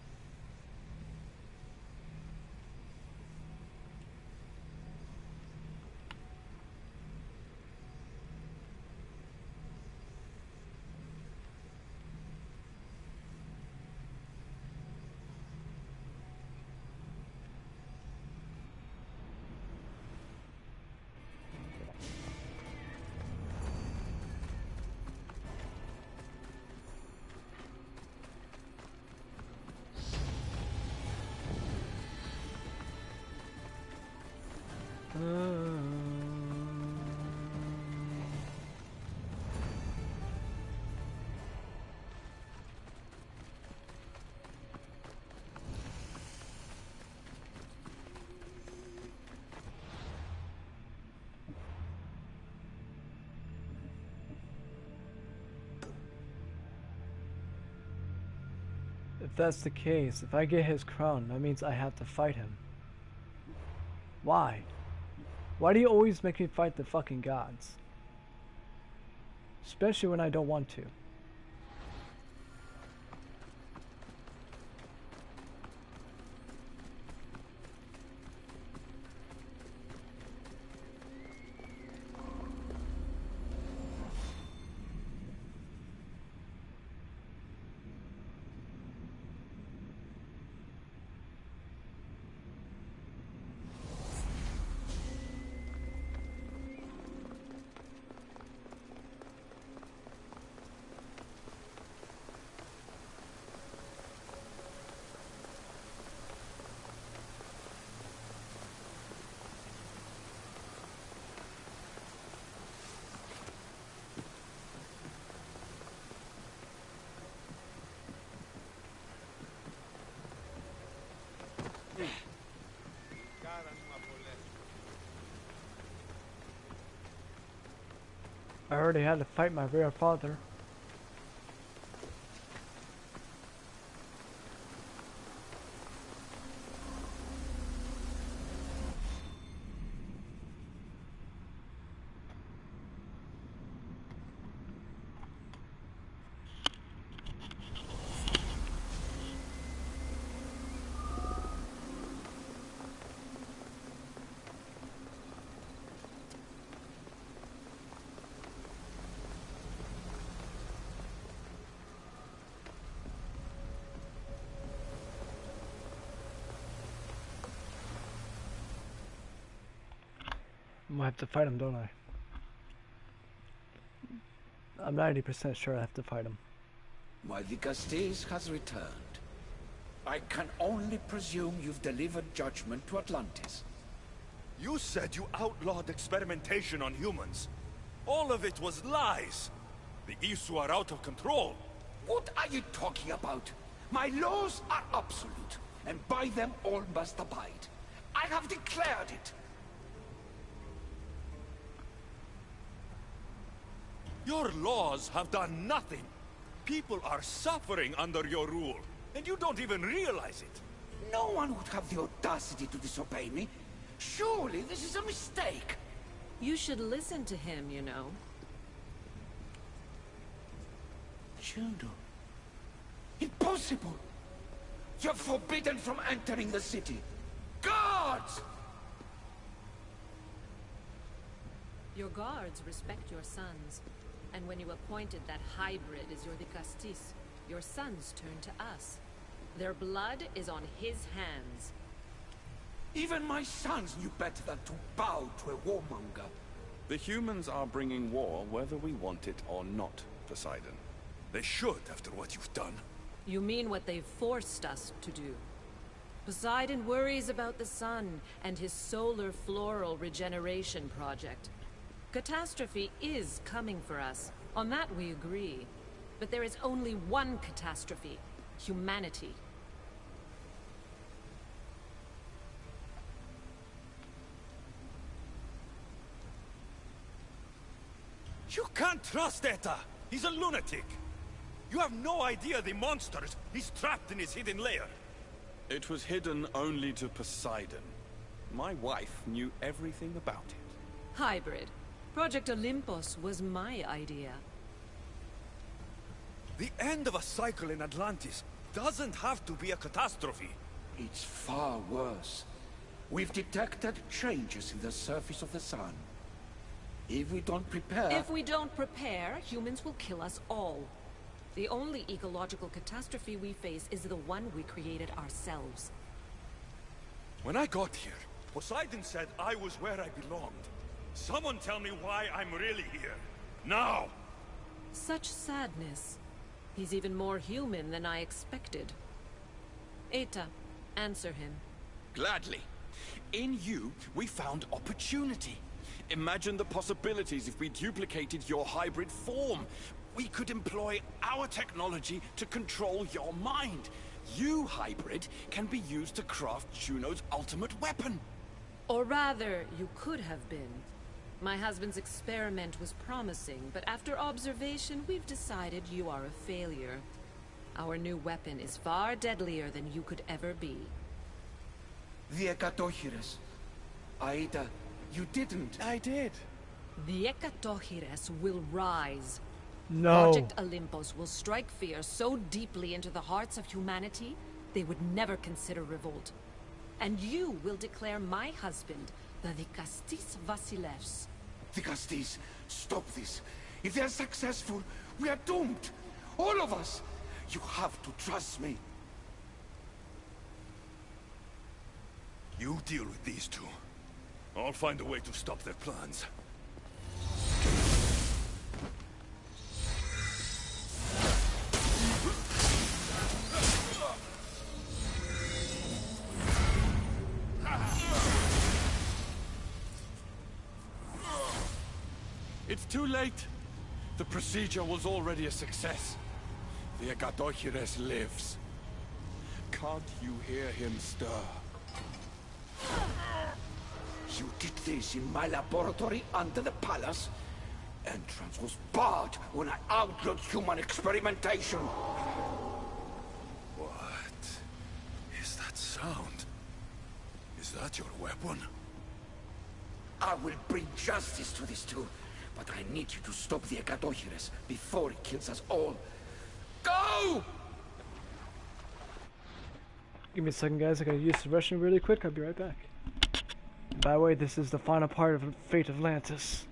If that's the case, if I get his crown, that means I have to fight him. Why? Why do you always make me fight the fucking gods? Especially when I don't want to. I already had to fight my real father. I have to fight him, don't I? I'm 90% sure I have to fight him. Why, the Castes has returned. I can only presume you've delivered judgment to Atlantis. You said you outlawed experimentation on humans. All of it was lies. The Isu are out of control. What are you talking about? My laws are absolute, and by them all must abide. I have declared it. Your laws have done nothing. People are suffering under your rule, and you don't even realize it. No one would have the audacity to disobey me. Surely this is a mistake. You should listen to him, you know. Juno. Impossible! You're forbidden from entering the city. Guards! Your guards respect your sons. And when you appointed that hybrid as your Castis, your sons turned to us. Their blood is on his hands. Even my sons knew better than to bow to a warmonger. The humans are bringing war whether we want it or not, Poseidon. They should, after what you've done. You mean what they've forced us to do. Poseidon worries about the sun and his solar floral regeneration project. Catastrophe is coming for us. On that we agree. But there is only one catastrophe. Humanity. You can't trust Eta! He's a lunatic! You have no idea the monsters he's trapped in his hidden lair! It was hidden only to Poseidon. My wife knew everything about it. Hybrid. Project Olympus was my idea. The end of a cycle in Atlantis doesn't have to be a catastrophe. It's far worse. We've detected changes in the surface of the sun. If we don't prepare... If we don't prepare, humans will kill us all. The only ecological catastrophe we face is the one we created ourselves. When I got here, Poseidon said I was where I belonged. Someone tell me why I'm really here. Now! Such sadness. He's even more human than I expected. Eta, answer him. Gladly. In you, we found opportunity. Imagine the possibilities if we duplicated your hybrid form. We could employ our technology to control your mind. You, hybrid, can be used to craft Juno's ultimate weapon. Or rather, you could have been. My husband's experiment was promising, but after observation, we've decided you are a failure. Our new weapon is far deadlier than you could ever be. The Ekatohires. Aida, you didn't. I did. The Ekatohires will rise. No. Project Olympus will strike fear so deeply into the hearts of humanity, they would never consider revolt. And you will declare my husband the Vikastis Vasilevs. Vikastis, stop this. If they're successful, we are doomed. All of us. You have to trust me. You deal with these two. I'll find a way to stop their plans. It's too late. The procedure was already a success. The Ekatohires lives. Can't you hear him stir? You did this in my laboratory under the palace. Entrance was barred when I outlawed human experimentation. What is that sound? Is that your weapon? I will bring justice to these two, but I need you to stop the Ekatohires before it kills us all. Go! Give me a second, guys. I gotta use the restroom really quick. I'll be right back. By the way, this is the final part of Fate of Atlantis.